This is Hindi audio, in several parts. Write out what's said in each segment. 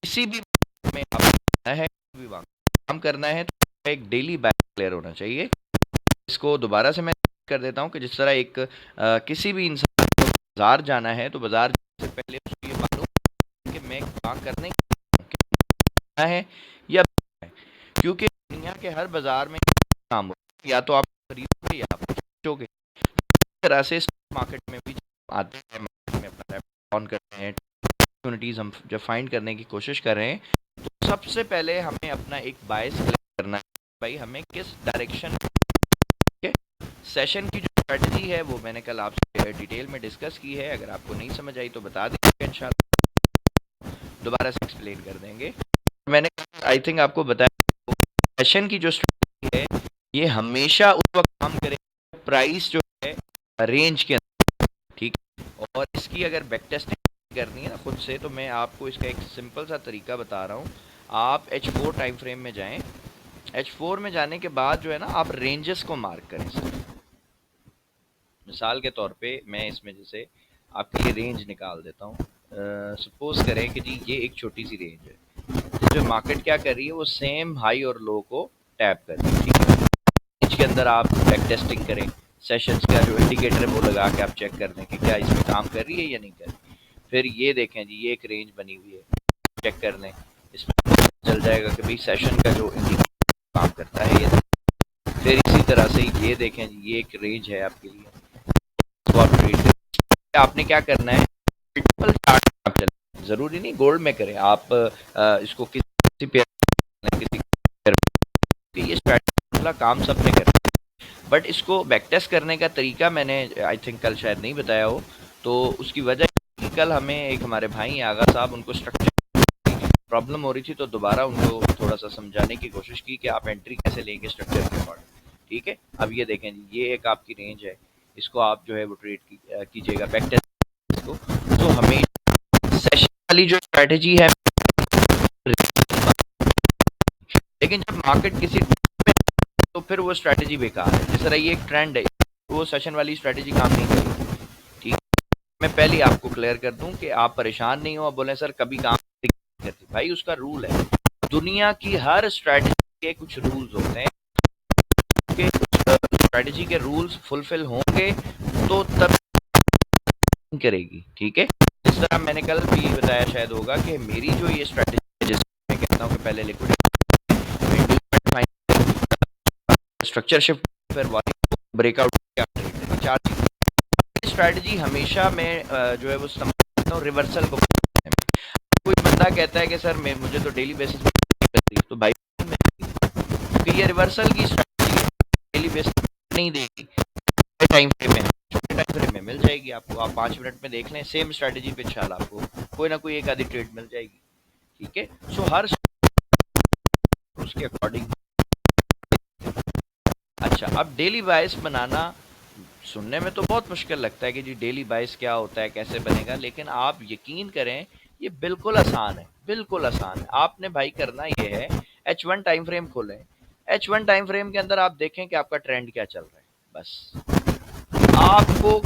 किसी भी में आप करना है, भी काम करना है तो एक डेली बैलेंस क्लियर होना चाहिए। इसको दोबारा से मैं कर देता हूँ कि जिस तरह एक किसी भी इंसान को बाजार जाना है तो बाजार जाने से पहले उसको ये मालूम कि मैं काम करने है या है, क्योंकि दुनिया के हर बाजार में काम होता है, या तो आप खरीदोगे या आप बेचोगे। इस तरह से स्टॉक मार्केट में भी आते हैं, मार्केट में अपना लैपटॉप ऑन करते हैं, अपॉर्चुनिटीज हम जब फाइंड करने की कोशिश कर रहे हैं तो सबसे पहले हमें अपना एक बायस सेलेक्ट करना है, भाई हमें किस डायरेक्शन के सेशन की जो स्ट्रेटजी है वो मैंने कल आपसे डिटेल में डिस्कस की है। अगर आपको नहीं समझ आई तो बता दीजिएगा, इंशाल्लाह दोबारा से एक्सप्लेन कर देंगे। मैंने आई थिंक आपको बताया सेशन की जो स्ट्रेटजी है ये हमेशा उस वक्त काम करेगा प्राइस जो है रेंज के अंदर, ठीक है। और इसकी अगर बैक टेस्टिंग करनी है ना खुद से, तो मैं आपको इसका एक सिंपल सा तरीका बता रहा हूँ। आप H4 टाइम फ्रेम में जाएं, H4 में जाने के बाद जो है ना आप रेंजेस को मार्क करें सर। मिसाल के तौर पे मैं इसमें जैसे आपके लिए रेंज निकाल देता हूँ। सपोज करें कि जी ये एक छोटी सी रेंज है, जो मार्केट क्या कर रही है वो सेम हाई और लो को टैप कर रही है, ठीक है। रेंज के अंदर आप बैक टेस्टिंग करें, सेशंस का जो इंडिकेटर है वो लगा के आप चेक कर लें कि क्या इसमें काम कर रही है या नहीं कर रही। फिर ये देखें जी ये एक रेंज बनी हुई है, चेक कर लें, इसमें चल जाएगा कि भाई सेशन का जो इंडिकेटर काम करता है ये। फिर इसी तरह से ये देखें जी ये एक रेंज है आपके लिए, इसको आप ट्रेड करें। आपने क्या करना है, मल्टीपल चार्ट आप चलें, जरूरी नहीं गोल्ड में करें आप, इसको किसी पेयर किसी पेयर, ये स्ट्रैटेजी काम सब में करते हैं। बट इसको बैक टेस्ट करने का तरीका मैंने आई थिंक कल शायद नहीं बताया हो, तो उसकी वजह कि कल हमें एक हमारे भाई हैं आगा साहब, उनको स्ट्रक्चर प्रॉब्लम हो रही थी, तो दोबारा उनको थोड़ा सा समझाने की कोशिश की कि आप एंट्री कैसे लेंगे स्ट्रक्चर के अकॉर्डिंग, ठीक है। अब ये देखें जी ये एक आपकी रेंज है, इसको आप जो है वो ट्रेड कीजिएगा बैक टेस्ट को। तो हमें सेशन वाली जो स्ट्रेटजी है, लेकिन जब मार्केट किसी तो फिर वो स्ट्रेटजी बेकार है। जिस तरह ये एक ट्रेंड है, वो सेशन वाली स्ट्रेटजी काम नहीं करेगी, ठीक है। मैं पहले आपको क्लियर कर दूं कि आप परेशान नहीं हो, आप बोले सर कभी काम नहीं करती, भाई उसका रूल है। दुनिया की हर स्ट्रेटजी के कुछ रूल्स होते हैं, कि स्ट्रेटजी के रूल्स फुलफिल होंगे तो तब करेगी, ठीक है। जिस तरह मैंने कल भी बताया शायद होगा कि मेरी जो ये स्ट्रेटजी है, जिसमें मैं कहता हूँ कि पहले लिक्विड स्ट्रक्चर शिफ्ट फिर ब्रेकआउट चार चीज स्ट्रेटजी हमेशा मैं जो है वो समझता हूँ रिवर्सल को। कोई बंदा कहता है कि सर मैं मुझे तो डेली बेसिस पे करती है, तो भाई क्योंकि ये रिवर्सल की स्ट्रेटजी है, डेली बेसिस नहीं देगी, टाइम फ्रेम में छोटे टाइम फ्रेम में मिल जाएगी आपको। आप 5 मिनट में देख लें सेम स्ट्रेटजी पे चाल आपको कोई ना कोई एक आधी ट्रेड मिल जाएगी, ठीक है। सो हर उसके अकॉर्डिंग। अच्छा, अब डेली बायस बनाना सुनने में तो बहुत मुश्किल लगता है कि जी डेली बायस क्या होता है, कैसे बनेगा, लेकिन आप यकीन करें ये बिल्कुल आसान है, बिल्कुल आसान है। आपने भाई करना ये है, H1 टाइम फ्रेम खोलें, H1 टाइम फ्रेम के अंदर आप देखें कि आपका ट्रेंड क्या चल रहा है, बस आपको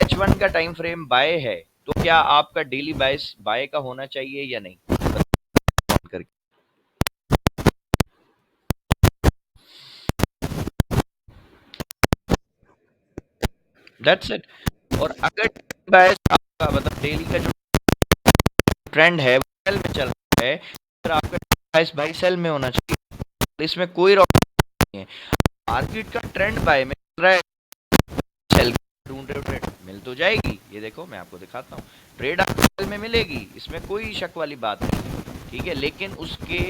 H1 का टाइम फ्रेम बाय है तो क्या आपका डेली बायस बाय का होना चाहिए या नहीं, दैट्स इट। और अगर बायस आपका मतलब डेली का जो ट्रेंड है वो सेल में चल रहा है, फिर आपका बायस बाय सेल में होना चाहिए, इसमें कोई रॉक नहीं है। मार्केट का ट्रेंड बाय में चल रहा है, सेल ढूंढ रहे हो ट्रेड मिल तो जाएगी, ये देखो मैं आपको दिखाता हूँ, ट्रेड आपको सेल में मिलेगी, इसमें कोई शक वाली बात नहीं, ठीक है। लेकिन उसके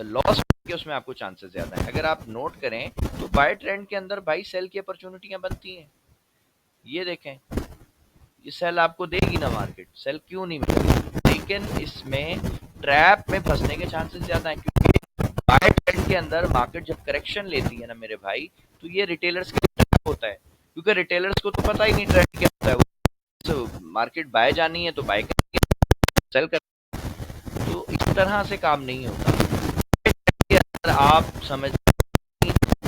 लॉस के उसमें आपको चांसेस ज्यादा है। अगर आप नोट करें तो बाय ट्रेंड के अंदर बाई सेल की अपॉर्चुनिटियां बनती हैं, ये देखें, ये सेल आपको देगी ना मार्केट, सेल क्यों नहीं मिलेगी, लेकिन इसमें ट्रैप में फंसने के चांसेस ज्यादा हैं, क्योंकि बाय ट्रेंड के अंदर मार्केट जब करेक्शन लेती है ना मेरे भाई, तो ये रिटेलर्स के लिए ट्रैप होता है, क्योंकि रिटेलर्स को तो पता ही नहीं ट्रेंड क्या होता है। तो मार्केट बाय जानी है तो बाय करेंगे, सेल कर, तो इस तरह से काम नहीं होता। आप समझ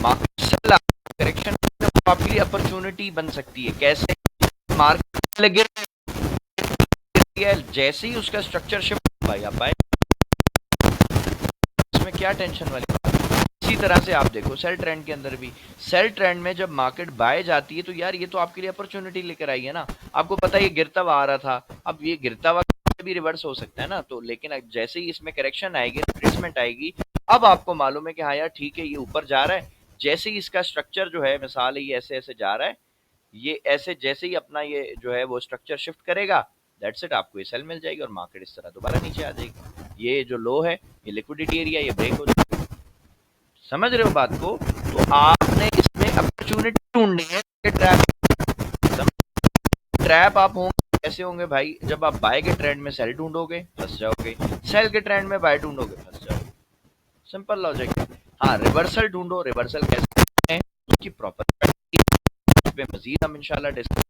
मार्केट सेल करेक्शन आपके लिए अपॉर्चुनिटी बन सकती है, कैसे मार्केट लगे जैसे ही उसका स्ट्रक्चर शिफ्ट भाई आप बाय, इसमें क्या टेंशन वाली बात है। इसी तरह से आप देखो सेल ट्रेंड के अंदर भी, सेल ट्रेंड में जब मार्केट बाय जाती है तो यार ये तो आपके लिए अपॉर्चुनिटी लेकर आई है ना। आपको पता है ये गिरता हुआ आ रहा था, अब ये गिरता हुआ भी रिवर्स हो सकता है ना, तो लेकिन जैसे ही इसमें करेक्शन आएगी, रिट्रेसमेंट आएगी, अब आपको मालूम है कि हाँ यार ठीक है ये ऊपर जा रहा है। जैसे ही इसका स्ट्रक्चर जो है, मिसाल है ये ऐसे ऐसे जा रहा है, ये ऐसे जैसे ही अपना ये जो है वो स्ट्रक्चर शिफ्ट करेगा, दैट्स इट, आपको ये सेल मिल जाएगी और मार्केट इस तरह दोबारा नीचे आ जाएगी। ये जो लो है, ये लिक्विडिटी एरिया, ये ब्रेक हो जाएगा। समझ रहे हो बात को? तो आपने इसमें अपॉर्चुनिटी ढूंढनी है। ट्रैप आप होंगे कैसे होंगे भाई, जब आप बाय के ट्रेंड में सेल ढूंढोगे फंस जाओगे, सेल के ट्रेंड में बाय ढूंढोगे फंस जाओगे। सिंपल लॉजिक है। हाँ, रिवर्सल ढूंढो, रिवर्सल कैसे है उसकी प्रॉपर पे मजीद हम इंशाल्लाह डिस्कस,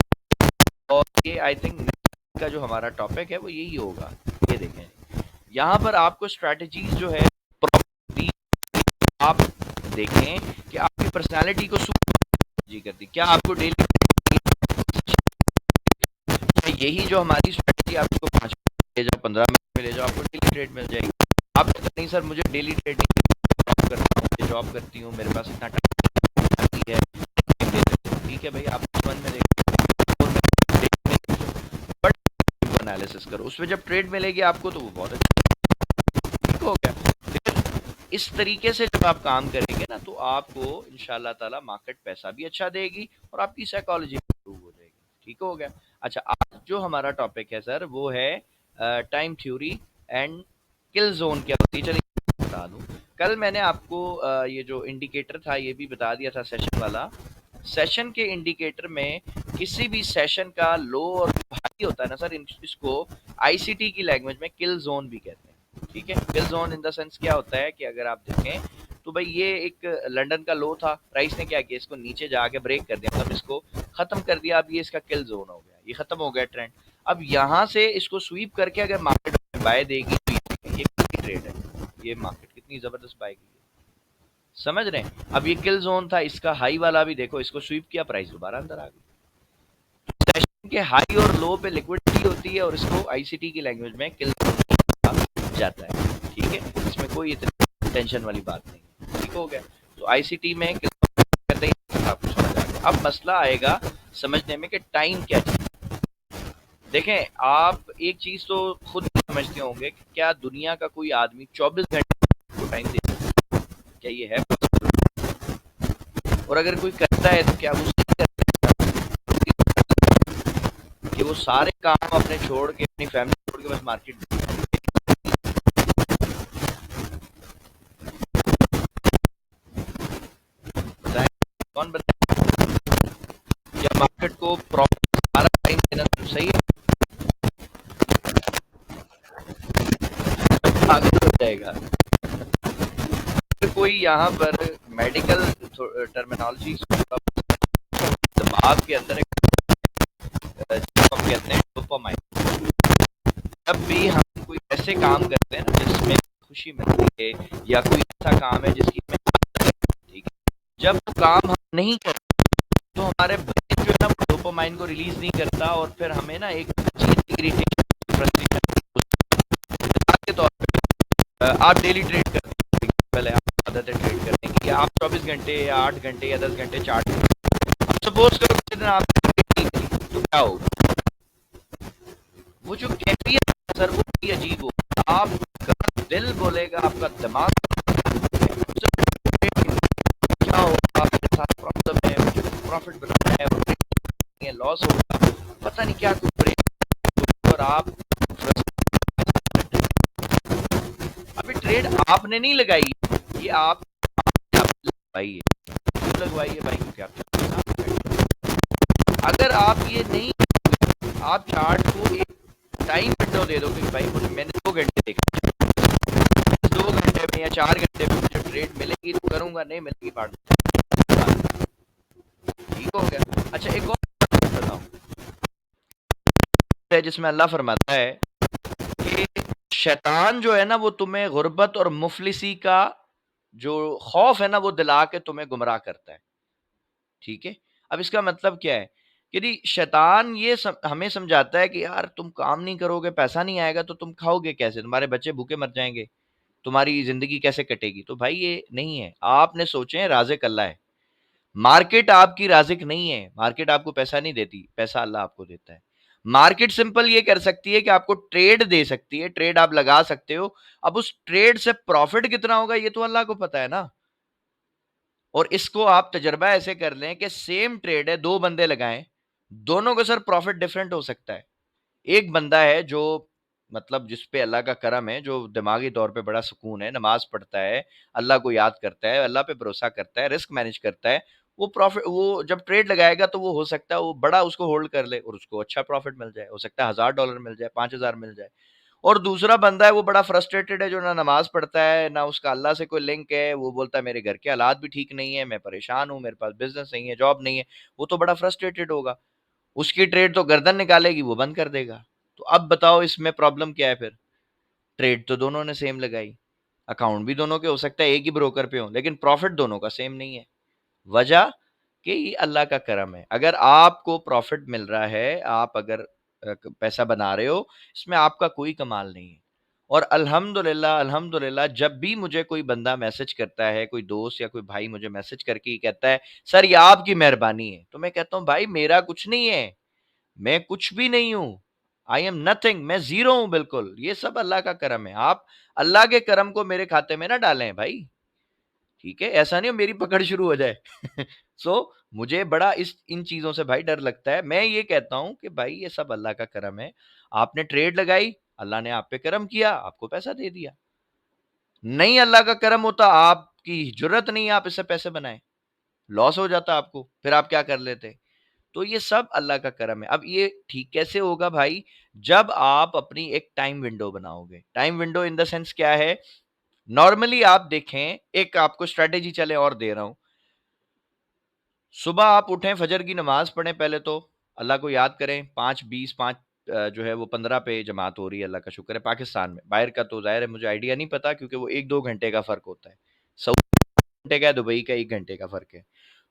और ये आई थिंक का जो हमारा टॉपिक है वो यही होगा। ये देखें यहाँ पर आपको स्ट्रैटेजीज जो है प्रॉपर्टी आप देखें कि आपकी पर्सनालिटी को जी करती, क्या आपको डेली यही जो हमारी स्ट्रैटेजी आपको 5 मिनट ले जाओ, 15 मिनट में ले जाओ, आपको डेली ट्रेड मिल जाएगी। आप नहीं सर मुझे डेली ट्रेड नहीं करता हूँ, जॉब करती हूँ, मेरे पास इतना टाइम है, ठीक है भाई, आप मन में बट एनालिसिस करो, उसमें जब ट्रेड मिलेगी आपको तो वो बहुत अच्छा, ठीक हो गया। फिर इस तरीके से जब आप काम करेंगे ना तो आपको इंशाल्लाह ताला मार्केट पैसा भी अच्छा देगी और आपकी साइकोलॉजी इंप्रूव हो जाएगी, ठीक हो गया। अच्छा, आज जो हमारा टॉपिक है सर वो है time theory and kill zone क्या होती है। चलिए बता दूं, कल मैंने आपको ये जो इंडिकेटर था ये भी बता दिया था सेशन वाला। सेशन के इंडिकेटर में किसी भी सेशन का लो और हाई होता है ना सर, इसको आईसीटी की लैंग्वेज में किल जोन भी कहते हैं, ठीक है। किल जोन इन द सेंस क्या होता है कि अगर आप देखें तो भाई ये एक लंदन का लो था, प्राइस ने क्या किया, इसको नीचे जाके ब्रेक कर दिया, मतलब इसको खत्म कर दिया, अब ये इसका किल जोन हो गया, ये खत्म हो गया ट्रेंड। अब यहाँ से इसको स्वीप करके अगर मार्केट बाय देगी तो ये ट्रेड है, ये मार्केट कितनी जबरदस्त बाय की, समझ रहे हैं। अब ये किल जोन था, इसका हाई वाला भी देखो, इसको स्वीप किया, प्राइस दोबारा अंदर आ गई। सेशन के हाई और लो पे लिक्विडिटी होती है और इसको आईसीटी की लैंग्वेज में किल जोन कहा जाता है, ठीक है। इसमें कोई इतनी टेंशन वाली बात नहीं, ठीक हो गया। तो आईसीटी में किल जोन कहते हैं, आपको समझ आ गया। अब मसला आएगा समझने में कि टाइम क्या चाहिए। देखें, आप एक चीज तो खुद भी समझते होंगे कि क्या दुनिया का कोई आदमी 24 घंटे को टाइम दे सकता है? क्या ये है? और अगर कोई करता है तो क्या वो सही करता है कि वो सारे काम अपने छोड़ के, अपनी फैमिली छोड़ के बस मार्केट बताएं, कौन बताए? या मार्केट को प्रॉपर सारा टाइम देना तो सही है? पागल हो जाएगा। कोई यहाँ पर मेडिकल टर्मिनोलॉजी दिमाग के अंदर हम कहते हैं डोपामाइन। जब भी हम कोई ऐसे काम करते हैं ना जिसमें खुशी मिलती है या कोई ऐसा काम है जिसकी हमें, ठीक है, जब वो काम हम नहीं करते तो हमारे ब्रेन जो है ना वो डोपामाइन को रिलीज नहीं करता और फिर हमें ना एक इरिटेशन, फ्रस्ट्रेशन के तौर पे आप डेली ट्रेड करते हैं, पहले आप आदत है ट्रेड करने की, आप 24 घंटे या 8 घंटे या 10 घंटे चार्ट, अब सपोज करो किसी दिन आप तो क्या होगा, वो जो कैफियत सर वो बड़ी अजीब हो, आपका दिल बोलेगा, आपका दिमाग क्या होगा, आपके साथ प्रॉब्लम है, मुझे प्रॉफिट बनाना है और लॉस होगा, पता नहीं क्या कुछ ब्रेक, और आप अभी ट्रेड आपने नहीं लगाई, ये आप लगवाई है, क्यों लगवाई है भाई, क्योंकि आप अगर आप ये नहीं, आप चार्ट को एक टाइम विंडो दे दो कि भाई मुझे, मैंने 2 घंटे देखा, 2 घंटे में या 4 घंटे में मुझे ट्रेड मिलेगी तो करूंगा, नहीं मिलेगी बात, ठीक हो गया। अच्छा, एक और बताऊं जिसमें अल्लाह फरमाता है कि शैतान जो है ना वो तुम्हें गुर्बत और मुफलिसी का जो खौफ है ना वो दिला के तुम्हें गुमराह करता है, ठीक है। अब इसका मतलब क्या है यदि शैतान ये हमें समझाता है कि यार तुम काम नहीं करोगे, पैसा नहीं आएगा तो तुम खाओगे कैसे, तुम्हारे बच्चे भूखे मर जाएंगे, तुम्हारी जिंदगी कैसे कटेगी, तो भाई ये नहीं है। आपने सोचे राज़िक अल्लाह है, मार्केट आपकी राज़िक नहीं है, मार्केट आपको पैसा नहीं देती, पैसा अल्लाह आपको देता है। मार्केट सिंपल ये कर सकती है कि आपको ट्रेड दे सकती है, ट्रेड आप लगा सकते हो। अब उस ट्रेड से प्रॉफिट कितना होगा ये तो अल्लाह को पता है ना। और इसको आप तजर्बा ऐसे कर लें कि सेम ट्रेड है, दो बंदे लगाएं, दोनों का सर प्रॉफिट डिफरेंट हो सकता है। एक बंदा है जो मतलब जिस पे अल्लाह का करम है, जो दिमागी तौर पे बड़ा सुकून है, नमाज पढ़ता है, अल्लाह को याद करता है, अल्लाह पे भरोसा करता है, रिस्क मैनेज करता है, वो प्रॉफिट वो जब ट्रेड लगाएगा तो वो हो सकता है वो बड़ा उसको होल्ड कर ले और उसको अच्छा प्रॉफिट मिल जाए, हो सकता है $1000 मिल जाए, 5000 मिल जाए। और दूसरा बंदा है वो बड़ा फ्रस्ट्रेटेड है, जो ना नमाज पढ़ता है, ना उसका अल्लाह से कोई लिंक है, वो बोलता है मेरे घर के हालात भी ठीक नहीं है, मैं परेशान हूँ, मेरे पास बिजनेस नहीं है, जॉब नहीं है, वो तो बड़ा फ्रस्ट्रेटेड होगा। उसकी ट्रेड तो गर्दन निकालेगी, वो बंद कर देगा। तो अब बताओ इसमें प्रॉब्लम क्या है फिर? ट्रेड तो दोनों ने सेम लगाई, अकाउंट भी दोनों के हो सकता है एक ही ब्रोकर पे हो, लेकिन प्रॉफिट दोनों का सेम नहीं है। वजह कि ये अल्लाह का करम है। अगर आपको प्रॉफिट मिल रहा है, आप अगर पैसा बना रहे हो, इसमें आपका कोई कमाल नहीं है। और अल्हम्दुलिल्लाह अल्हम्दुलिल्लाह जब भी मुझे कोई बंदा मैसेज करता है, कोई दोस्त या कोई भाई मुझे मैसेज करके ये कहता है सर ये आपकी मेहरबानी है, तो मैं कहता हूँ भाई मेरा कुछ नहीं है, मैं कुछ भी नहीं हूं, आई एम नथिंग, मैं जीरो हूं बिल्कुल, ये सब अल्लाह का करम है। आप अल्लाह के करम को मेरे खाते में ना डालें भाई, ठीक है? ऐसा नहीं हो मेरी पकड़ शुरू हो जाए। सो मुझे बड़ा इस इन चीजों से भाई डर लगता है। मैं ये कहता हूं कि भाई ये सब अल्लाह का करम है। आपने ट्रेड लगाई, अल्लाह ने आप पे करम किया, आपको पैसा दे दिया। नहीं अल्लाह का करम होता, आपकी जरूरत नहीं है आप इससे पैसे बनाए, लॉस हो जाता आपको, फिर आप क्या कर लेते? तो ये सब अल्लाह का करम है। अब ये ठीक कैसे होगा भाई? जब आप अपनी एक टाइम विंडो बनाओगे। Time window in the sense क्या है? नॉर्मली आप देखें, एक आपको स्ट्रेटेजी चले और दे रहा हूं। सुबह आप उठें, फजर की नमाज पढ़ें, पहले तो अल्लाह को याद करें, 5:20 5 जो है वो 15 पे जमात हो रही है, अल्लाह का शुक्र है पाकिस्तान में। बाहर का तो जाहिर है मुझे आइडिया नहीं पता, क्योंकि वो 1-2 घंटे का फ़र्क होता है। सऊदी घंटे का है, दुबई का 1 घंटे का फ़र्क है।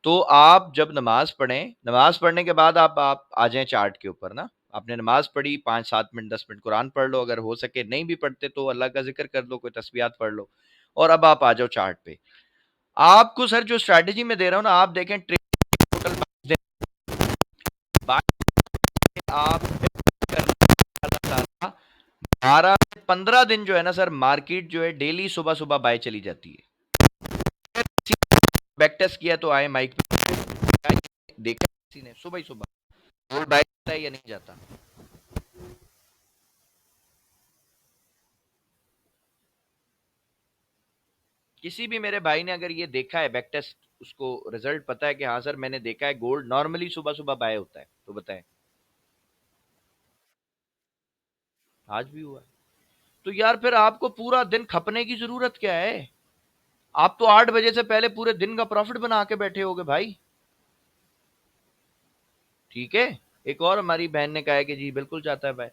तो आप जब नमाज पढ़ें, नमाज पढ़ने के बाद आप आ जाएँ चार्ट के ऊपर ना। आपने नमाज पढ़ी, 5-7 मिनट 10 मिनट कुरान पढ़ लो, अगर हो सके, नहीं भी पढ़ते तो अल्लाह का ज़िक्र कर लो, कोई तस्बीहात पढ़ लो, और अब आप आ जाओ चार्ट पे। आपको सर जो स्ट्रैटेजी मैं दे रहा हूँ ना, आप देखें टोटल 22 दिन बाद आप अल्लाह 12 से 15 दिन जो है ना सर, मार्केट जो है डेली सुबह सुबह बाय चली जाती है। बैक टेस्ट किया तो आए माइक पे, देखा किसी ने सुबह ही सुबह गोल्ड बाय जाता है या नहीं जाता? किसी भी मेरे भाई ने अगर ये देखा है बैक टेस्ट, उसको रिजल्ट पता है कि हाँ सर मैंने देखा है गोल्ड नॉर्मली सुबह सुबह बाय होता है, तो बताएं। आज भी हुआ है। तो यार फिर आपको पूरा दिन खपने की जरूरत क्या है? आप तो 8 बजे से पहले पूरे दिन का प्रॉफिट बना के बैठे होगे भाई। ठीक है। एक और हमारी बहन ने कहा है कि जी बिल्कुल चाहता है भाई।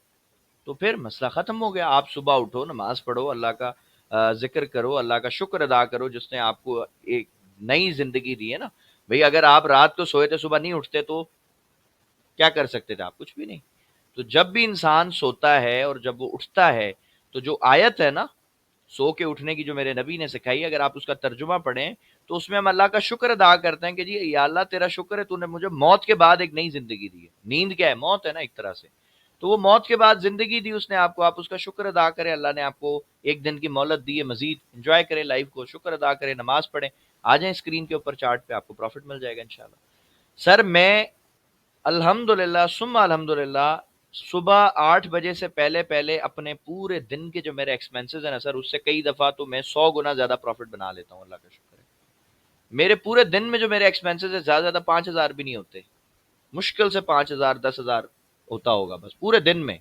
तो फिर मसला खत्म हो गया। आप सुबह उठो, नमाज पढ़ो, अल्लाह का जिक्र करो, अल्लाह का शुक्र अदा करो जिसने आपको एक नई जिंदगी दी है ना। भाई अगर आप रात को सोए थे, सुबह नहीं उठते, तो क्या कर सकते थे आप? कुछ भी नहीं। तो जब भी इंसान सोता है और जब वो उठता है, तो जो आयत है ना सो के उठने की, जो मेरे नबी ने सिखाई, अगर आप उसका तर्जुमा पढ़ें, तो उसमें हम अल्लाह का शुक्र अदा करते हैं कि जी या अल्लाह तेरा शुक्र है, तूने मुझे मौत के बाद एक नई जिंदगी दी है। नींद क्या है? मौत है ना एक तरह से। तो वो मौत के बाद जिंदगी दी उसने आपको, आप उसका शुक्र अदा करें। अल्लाह ने आपको एक दिन की मोहलत दी है, मजीद इंजॉय करें लाइफ को, शुक्र अदा करें, नमाज पढ़ें। आ जाए स्क्रीन के ऊपर चार्ट पे, आपको प्रॉफिट मिल जाएगा इंशाल्लाह। सर मैं अल्हम्दुलिल्लाह सुम्मा अल्हम्दुलिल्लाह सुबह 8 बजे से पहले पहले अपने पूरे दिन के जो मेरे एक्सपेंसेस है ना सर, उससे कई दफा तो मैं 100 गुना ज्यादा प्रॉफिट बना लेता हूँ, अल्लाह का शुक्र है। मेरे पूरे दिन में जो मेरे एक्सपेंसेस है, ज्यादा ज्यादा 5,000 भी नहीं होते, मुश्किल से 5,000 10,000 होता होगा बस पूरे दिन में,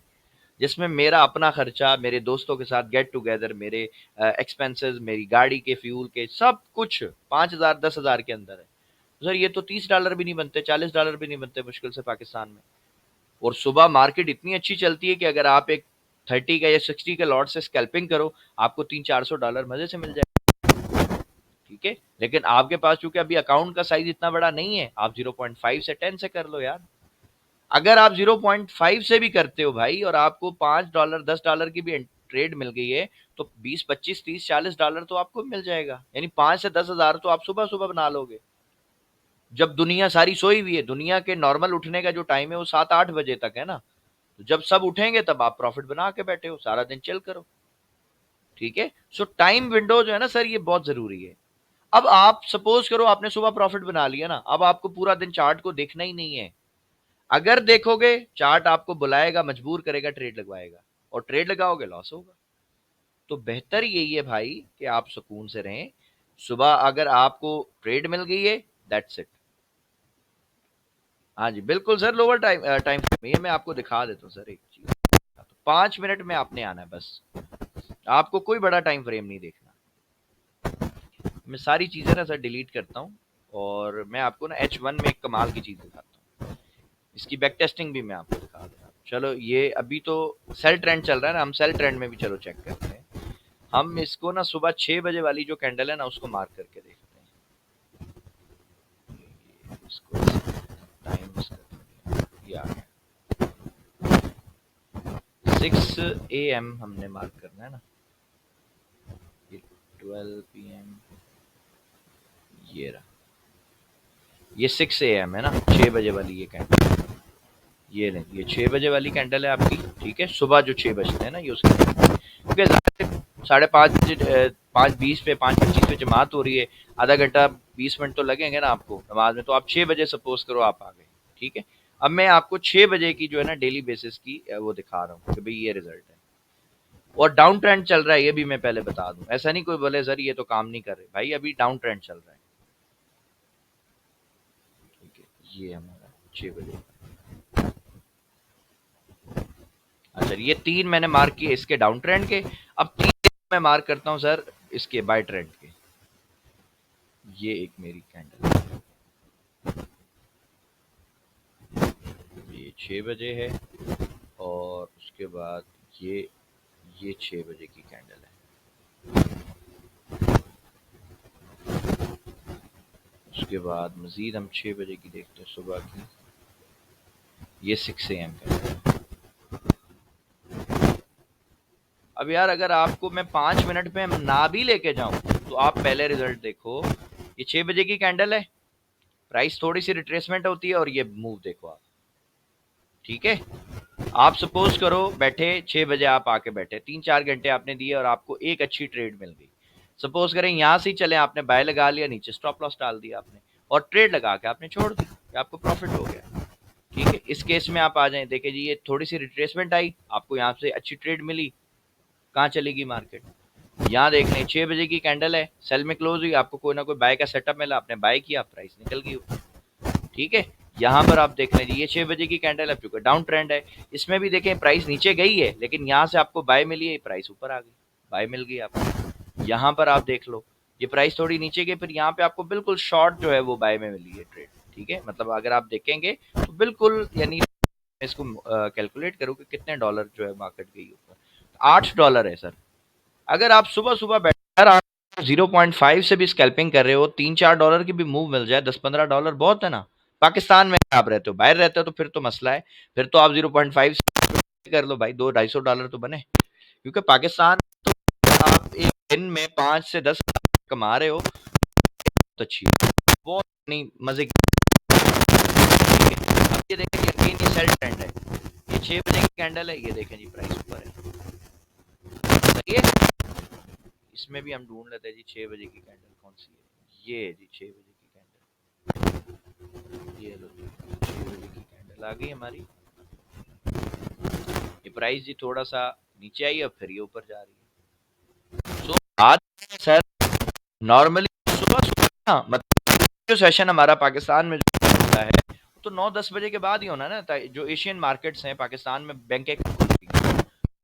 जिसमें मेरा अपना खर्चा, मेरे दोस्तों के साथ गेट टुगेदर, मेरे एक्सपेंसेस, मेरी गाड़ी के फ्यूल के, सब कुछ 5,000 10,000 के अंदर है। सर ये तो $30 भी नहीं बनते, $40 भी नहीं बनते मुश्किल से पाकिस्तान में। और सुबह मार्केट इतनी अच्छी चलती है कि अगर आप एक 30 का या 60 के लॉट से स्कैल्पिंग करो, आपको $300-400 मजे से मिल जाए। ठीक है। लेकिन आपके पास चूंकि अभी अकाउंट का साइज इतना बड़ा नहीं है, आप 0.5 से 10 से कर लो यार। अगर आप 0.5 से भी करते हो भाई और आपको $5 $10 की भी ट्रेड मिल गई है तो 20 25 30 40 डॉलर तो आपको मिल जाएगा, यानी 5 से 10 हजार तो आप सुबह सुबह बना लोगे जब दुनिया सारी सोई हुई है। दुनिया के नॉर्मल उठने का जो टाइम है वो 7 8 बजे तक है ना, तो जब सब उठेंगे तब आप प्रॉफिट बना के बैठे हो, सारा दिन चिल करो। ठीक है, सो टाइम विंडो जो है ना सर ये बहुत जरूरी है। अब आप सपोज करो आपने सुबह प्रॉफिट बना लिया ना, अब आपको पूरा दिन चार्ट को देखना ही नहीं है। अगर देखोगे चार्ट आपको बुलाएगा, मजबूर करेगा, ट्रेड लगवाएगा, और ट्रेड लगाओगे लॉस होगा। तो बेहतर यही है भाई कि आप सुकून से रहें। सुबह अगर आपको ट्रेड मिल गई है, दैट्स इट। हाँ जी बिल्कुल sir, lower time time frame ये मैं आपको दिखा देता हूँ सर एक चीज। तो 5 मिनट में आपने आना है बस, आपको कोई बड़ा टाइम फ्रेम नहीं देखना। मैं सारी चीजें ना सर डिलीट करता हूँ और मैं आपको ना H1 में एक कमाल की चीज दिखाता हूँ। इसकी बैक टेस्टिंग भी मैं आपको दिखा दूंगा। चलो ये अभी तो सेल ट्रेंड चल रहा है ना, हम सेल ट्रेंड में भी चलो चेक करते हैं। हम इसको ना सुबह 6 बजे वाली जो कैंडल है ना उसको मार्क करके देखते हैं। इसको टाइम ये आ गया 6 AM हमने मार्क करना है ना, ये 12 PM, ये रहा, ये 6 AM है ना, 6 बजे वाली ये कैंडल। ये नहीं, ये 6 बजे वाली कैंडल है आपकी। ठीक है, सुबह जो 6 बजते हैं ना ये उसकी, क्योंकि 5:30 5:20 पे 5:25 पे जमात हो रही है, आधा घंटा 20 मिनट तो लगेंगे ना आपको नमाज में, तो आप 6 बजे सपोज करो आप आ गए। ठीक है, अब मैं आपको 6 बजे की जो है ना डेली बेसिस की वो दिखा रहा हूँ कि भाई ये रिजल्ट है, और डाउन ट्रेंड चल रहा है, ये भी मैं पहले बता दूं। ऐसा नहीं कोई बोले सर ये तो काम नहीं कर रहे, भाई अभी डाउन ट्रेंड चल रहा है। ठीक है, ये हमारा 6 बजे। अच्छा, ये 3 मैंने मार्क किए इसके डाउन ट्रेंड के। अब 3 मैं मार्क करता हूँ सर इसके बाय ट्रेंड के। ये एक मेरी कैंडल है, ये 6 बजे है, और उसके बाद ये 6 बजे की कैंडल है। उसके बाद मजीद हम 6 बजे की देखते हैं सुबह की, ये 6 AM कैंडल है। अब यार अगर आपको मैं 5 मिनट में ना भी लेके जाऊं तो आप पहले रिजल्ट देखो, ये 6 बजे की कैंडल है, प्राइस थोड़ी सी रिट्रेसमेंट होती है, और ये मूव देखो आप। ठीक है, आप सपोज करो बैठे 6 बजे, आप आके बैठे 3 4 घंटे आपने दिए और आपको एक अच्छी ट्रेड मिल गई। सपोज करें यहाँ से ही चले, आपने बाय लगा लिया, नीचे स्टॉप लॉस डाल दिया आपने, और ट्रेड लगा के आपने छोड़ दी, आपको प्रॉफिट हो गया। ठीक है, इस केस में आप आ जाए, देखिए जी ये थोड़ी सी रिट्रेसमेंट आई, आपको यहाँ से अच्छी ट्रेड मिली, कहाँ चलेगी मार्केट, यहाँ देख लें 6 बजे की कैंडल है, सेल में क्लोज हुई, आपको कोई ना कोई बाय का सेटअप मिला, आपने बाय किया, प्राइस निकल गई ऊपर। ठीक है, यहाँ पर आप देख लें ये 6 बजे की कैंडल है, क्योंकि डाउन ट्रेंड है, इसमें भी देखें प्राइस नीचे गई है, लेकिन यहाँ से आपको बाय मिली है, प्राइस ऊपर आ गई, बाय मिल गई आपको। यहाँ पर आप देख लो ये प्राइस थोड़ी नीचे गई, फिर यहाँ पे आपको बिल्कुल शॉर्ट जो है वो बाय में मिली है ट्रेड। ठीक है, मतलब अगर आप देखेंगे तो बिल्कुल, यानी इसको कैलकुलेट करो कि कितने डॉलर जो है मार्केट गई ऊपर, $8 है सर। अगर आप सुबह सुबह बैठकर आप 0.5 से भी स्कैल्पिंग कर रहे हो, $3 4 की भी मूव मिल जाए, $10 15 बहुत है ना। पाकिस्तान में आप रहते हो, बाहर रहते हो तो फिर तो मसला है, फिर तो आप 0.5 कर लो भाई, 200 250 डॉलर तो बने, क्योंकि पाकिस्तान तो आप एक दिन में 5 से 10 कमा रहे हो, बहुत अच्छी, बहुत नहीं मजे की। अब ये देखें ये सेल ट्रेंड है, ये 6 बजे की कैंडल है, ये देखें जी प्राइस ऊपर है, सही है। इसमें भी हम ढूंढ लेते हैं जी 6 बजे की कैंडल कौन सी है, ये है जी 6 बजे की कैंडल, ये लो जी 6 बजे की कैंडल आ गई हमारी। ये प्राइस जी थोड़ा सा नीचे आई और फिर ये ऊपर जा रही है। सो आज सर नॉर्मली सुबह सुबह ना, मतलब जो सेशन हमारा पाकिस्तान में जो होता है तो 9 10 बजे के बाद ही होना है ना, जो एशियन मार्केट्स हैं पाकिस्तान में बैंक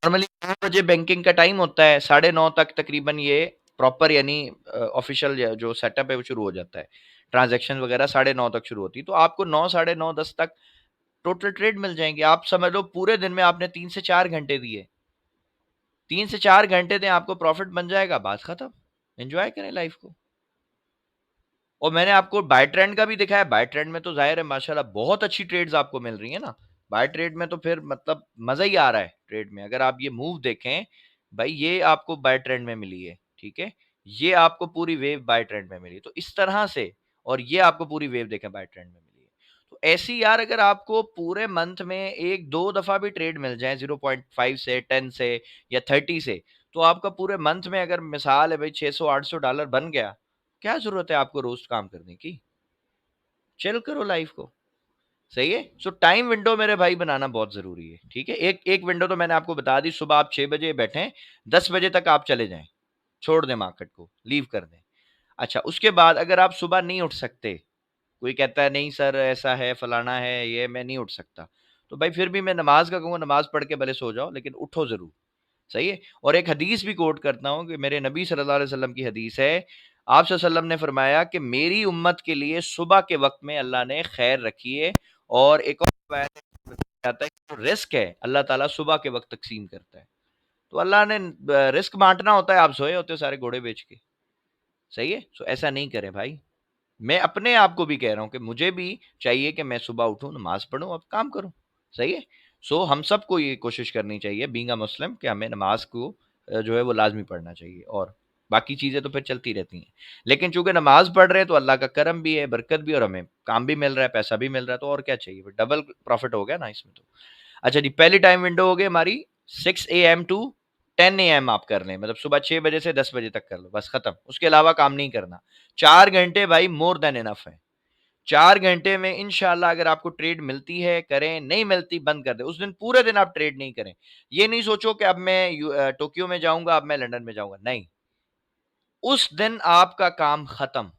नॉर्मली 9 बजे बैंकिंग का टाइम होता है, 9:30 तक तकरीबन ये प्रॉपर यानी ऑफिशियल जो सेटअप है वो शुरू हो जाता है, ट्रांजैक्शन वगैरह 9:30 तक शुरू होती है, तो आपको 9 9:30 10 तक टोटल ट्रेड मिल जाएंगे। आप समझ लो पूरे दिन में आपने 3 से 4 घंटे दिए, 3 से 4 घंटे दें आपको प्रॉफिट बन जाएगा, बात खत्म, एंजॉय करें लाइफ को। और मैंने आपको बाय ट्रेंड का भी दिखाया, बाय ट्रेंड में तो जाहिर है माशाल्लाह बहुत अच्छी ट्रेड्स आपको मिल रही है ना, बाय ट्रेड में तो फिर मतलब मजा ही आ रहा है ट्रेड में। अगर आप ये मूव देखें भाई, ये आपको बाय ट्रेंड में मिली है, ठीक है, ये आपको पूरी वेव बाय ट्रेंड में मिली, तो इस तरह से, और ये आपको पूरी वेव देखें बाय ट्रेंड में मिली है। तो ऐसी यार अगर आपको पूरे मंथ में एक दो दफा भी ट्रेड मिल जाए 0.5 से 10 से या 30 से, तो आपका पूरे मंथ में अगर मिसाल है भाई $600-800 बन गया, क्या जरूरत है आपको रोज काम करने की? चिल करो लाइफ को। सही है। सो टाइम विंडो मेरे भाई बनाना बहुत जरूरी है, ठीक है। एक एक विंडो तो मैंने आपको बता दी, सुबह आप 6 बजे बैठे, 10 बजे तक आप चले जाएं, छोड़ दें मार्केट को, लीव कर दें। अच्छा, उसके बाद अगर आप सुबह नहीं उठ सकते, कोई कहता है नहीं सर ऐसा है फलाना है ये मैं नहीं उठ सकता, तो भाई फिर भी मैं नमाज का कहूंगा, नमाज पढ़ के भले सो जाओ लेकिन उठो जरूर। सही है। और एक हदीस भी कोट करता हूं कि मेरे नबी सल्लल्लाहु अलैहि वसल्लम की हदीस है, आप सल्लल्लाहु अलैहि वसल्लम ने फरमाया कि मेरी उम्मत के लिए सुबह के वक्त में अल्लाह ने खैर रखी है। और एक और रिवायत में बताया जाता है कि जो रिस्क है अल्लाह ताला सुबह के वक्त तकसीम करता है। तो अल्लाह ने रिस्क बांटना होता है, आप सोए होते हो सारे घोड़े बेच के। सही है। सो ऐसा नहीं करें भाई। मैं अपने आप को भी कह रहा हूं कि मुझे भी चाहिए कि मैं सुबह उठूं, नमाज पढ़ूं, अब काम करूं। सही है। सो हम सबको ये कोशिश करनी चाहिए बीइंग अ मुस्लिम कि हमें नमाज को जो है वो लाजमी पढ़ना चाहिए, और बाकी चीजें तो फिर चलती रहती हैं। लेकिन चूंकि नमाज पढ़ रहे हैं तो अल्लाह का करम भी है, बरकत भी, और हमें काम भी मिल रहा है, पैसा भी मिल रहा है, तो और क्या चाहिए, डबल प्रॉफिट हो गया ना इसमें तो। अच्छा जी, पहली टाइम विंडो हो गई हमारी 6 AM टू 10 AM आप कर लें, मतलब सुबह 6 बजे से 10 बजे तक कर लो, बस खत्म, उसके अलावा काम नहीं करना। 4 घंटे भाई मोर देन इनफ है। 4 घंटे में इंशाल्लाह अगर आपको ट्रेड मिलती है करें, नहीं मिलती बंद कर दे, उस दिन पूरे दिन आप ट्रेड नहीं करें। ये नहीं सोचो कि अब मैं टोक्यो में जाऊंगा, अब मैं लंदन में जाऊंगा, नहीं, उस दिन आपका काम खत्म।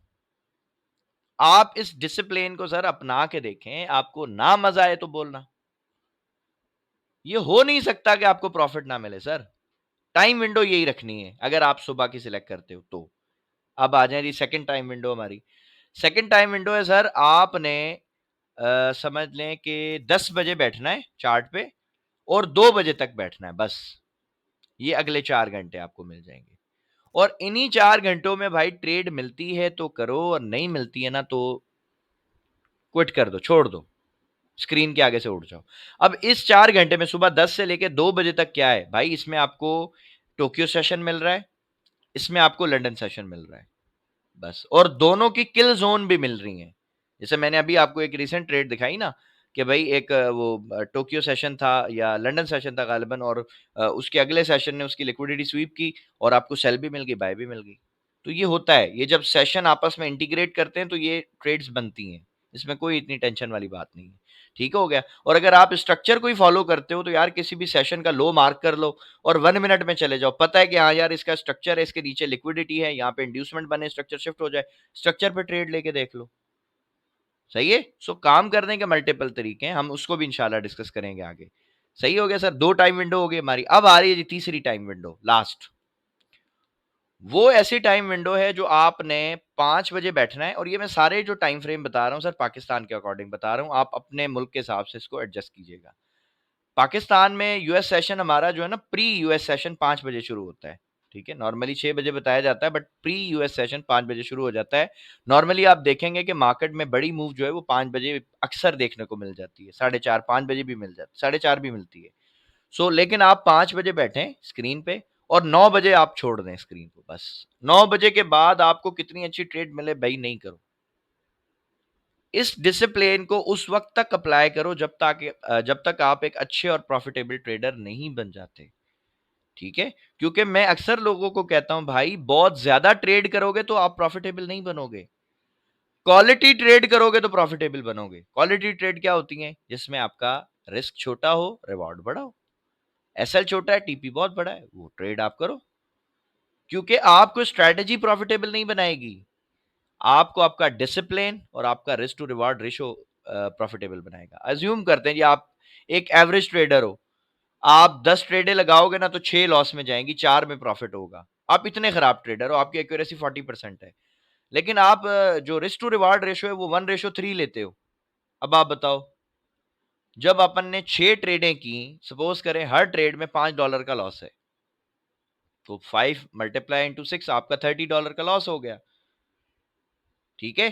आप इस डिसिप्लिन को सर अपना के देखें, आपको ना मजा आए तो बोलना। ये हो नहीं सकता कि आपको प्रॉफिट ना मिले सर। टाइम विंडो यही रखनी है अगर आप सुबह की सिलेक्ट करते हो तो। अब आ जाए जी सेकंड टाइम विंडो हमारी। सेकंड टाइम विंडो है सर, आपने समझ लें कि 10 बजे बैठना है चार्ट पे, और 2 बजे तक बैठना है बस। ये अगले 4 घंटे आपको मिल जाएंगे, और इन्हीं 4 घंटों में भाई ट्रेड मिलती है तो करो, और नहीं मिलती है ना तो क्विट कर दो, छोड़ दो, स्क्रीन के आगे से उठ जाओ। अब इस 4 घंटे में सुबह 10 से लेकर 2 बजे तक क्या है भाई, इसमें आपको टोक्यो सेशन मिल रहा है, इसमें आपको लंदन सेशन मिल रहा है, बस। और दोनों की किल जोन भी मिल रही हैं। जैसे मैंने अभी आपको एक रिसेंट ट्रेड दिखाई ना, कि भाई एक वो टोक्यो सेशन था या लंदन सेशन था गालिबन, और उसके अगले सेशन ने उसकी लिक्विडिटी स्वीप की, और आपको सेल भी मिल गई, बाय भी मिल गई। तो ये होता है, ये जब सेशन आपस में इंटीग्रेट करते हैं तो ये ट्रेड्स बनती हैं, इसमें कोई इतनी टेंशन वाली बात नहीं है। ठीक हो गया। और अगर आप स्ट्रक्चर को ही फॉलो करते हो तो यार किसी भी सेशन का लो मार्क कर लो और 1 मिनट में चले जाओ, पता है कि हाँ यार इसका स्ट्रक्चर है, इसके नीचे लिक्विडिटी है, यहाँ पे इंड्यूसमेंट बने, स्ट्रक्चर शिफ्ट हो जाए, स्ट्रक्चर पे ट्रेड लेके देख लो। सही है। सो काम करने के मल्टीपल तरीके हैं, हम उसको भी इंशाल्लाह डिस्कस करेंगे आगे। सही हो गया सर, दो टाइम विंडो हो गई हमारी। अब आ रही है जी तीसरी टाइम विंडो, लास्ट। वो ऐसी टाइम विंडो है जो आपने 5 बजे बैठना है, और ये मैं सारे जो टाइम फ्रेम बता रहा हूँ सर पाकिस्तान के अकॉर्डिंग बता रहा हूँ, आप अपने मुल्क के हिसाब से इसको एडजस्ट कीजिएगा। पाकिस्तान में यूएस सेशन हमारा जो है ना, प्री यूएस सेशन 5 बजे शुरू होता है। ठीक है, नॉर्मली 6 बजे बताया जाता है, बट प्री यूएस सेशन 5 बजे शुरू हो जाता है। नॉर्मली आप देखेंगे कि मार्केट में बड़ी मूव जो है वो 5 बजे अक्सर देखने को मिल जाती है, 4:30 5 बजे भी मिल जाती है, 4:30 भी मिलती है। सो लेकिन आप 5 बजे बैठे स्क्रीन पे, और 9 बजे आप छोड़ दें स्क्रीन को, बस। 9 बजे के बाद आपको कितनी अच्छी ट्रेड मिले भाई, नहीं करो। इस डिसिप्लिन को उस वक्त तक अप्लाई करो जब तक आप एक अच्छे और प्रॉफिटेबल ट्रेडर नहीं बन जाते। ठीक है। क्योंकि मैं अक्सर लोगों को कहता हूं भाई, बहुत ज्यादा ट्रेड करोगे तो आप प्रॉफिटेबल नहीं बनोगे, क्वालिटी ट्रेड करोगे तो प्रॉफिटेबल बनोगे। क्वालिटी ट्रेड क्या होती है, जिसमें आपका रिस्क छोटा हो, रिवॉर्ड बड़ा हो। एसएल छोटा है, टीपी बहुत बड़ा है, वो ट्रेड आप करो। क्योंकि आपको स्ट्रैटेजी प्रॉफिटेबल नहीं बनाएगी, आपको आपका डिसिप्लिन और आपका risk to reward ratio profitable बनाएगा। अज्यूम करते हैं जी आप एक एवरेज ट्रेडर हो, आप 10 ट्रेडें लगाओगे ना तो 6 लॉस में जाएंगी, 4 में प्रॉफिट होगा। आप इतने खराब ट्रेडर हो, आपकी एक्यूरेसी 40% है। लेकिन आप जो रिस्क टू रिवार्ड रेशो है वो 1:3 लेते हो। अब आप बताओ, जब अपन ने 6 ट्रेडें की, सपोज करें हर ट्रेड में $5 का लॉस है, तो 5 × 6 आपका $30 का लॉस हो गया। ठीक है।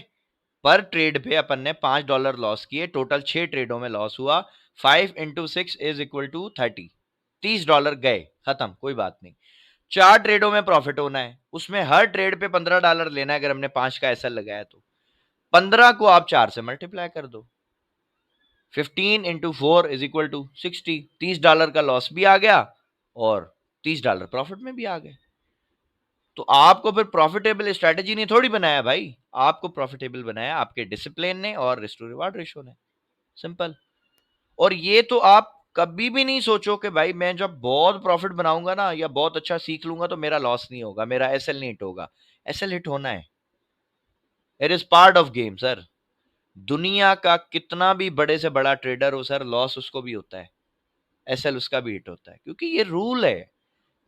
पर ट्रेड पे अपन ने $5 लॉस किए, टोटल 6 ट्रेडों में लॉस हुआ, 5 इंटू 6 इज इक्वल टू 30। $30 गए, खत्म, कोई बात नहीं। 4 ट्रेडों में प्रॉफिट होना है, उसमें हर ट्रेड पे $15 लेना है। अगर हमने 5 का एसएल लगाया तो 15 को आप 4 से मल्टीप्लाई कर दो। 15 इंटू 4 इज इक्वल टू 60। $30 का लॉस भी आ गया और $30 प्रॉफिट में भी आ गए। तो आपको फिर प्रॉफिटेबल स्ट्रेटेजी ने थोड़ी बनाया भाई, आपको प्रॉफिटेबल बनाया आपके डिसिप्लिन ने और रिस्क टू रिवार्ड रेशो ने। सिंपल। और ये तो आप कभी भी नहीं सोचो कि भाई मैं जब बहुत प्रॉफिट बनाऊंगा ना या बहुत अच्छा सीख लूंगा तो मेरा लॉस नहीं होगा, मेरा एसएल नहीं हिट होगा। एसएल हिट होना है, it is part of game sir. दुनिया का कितना भी बड़े से बड़ा ट्रेडर हो सर, लॉस उसको भी होता है, एसएल उसका भी हिट होता है, क्योंकि ये रूल है,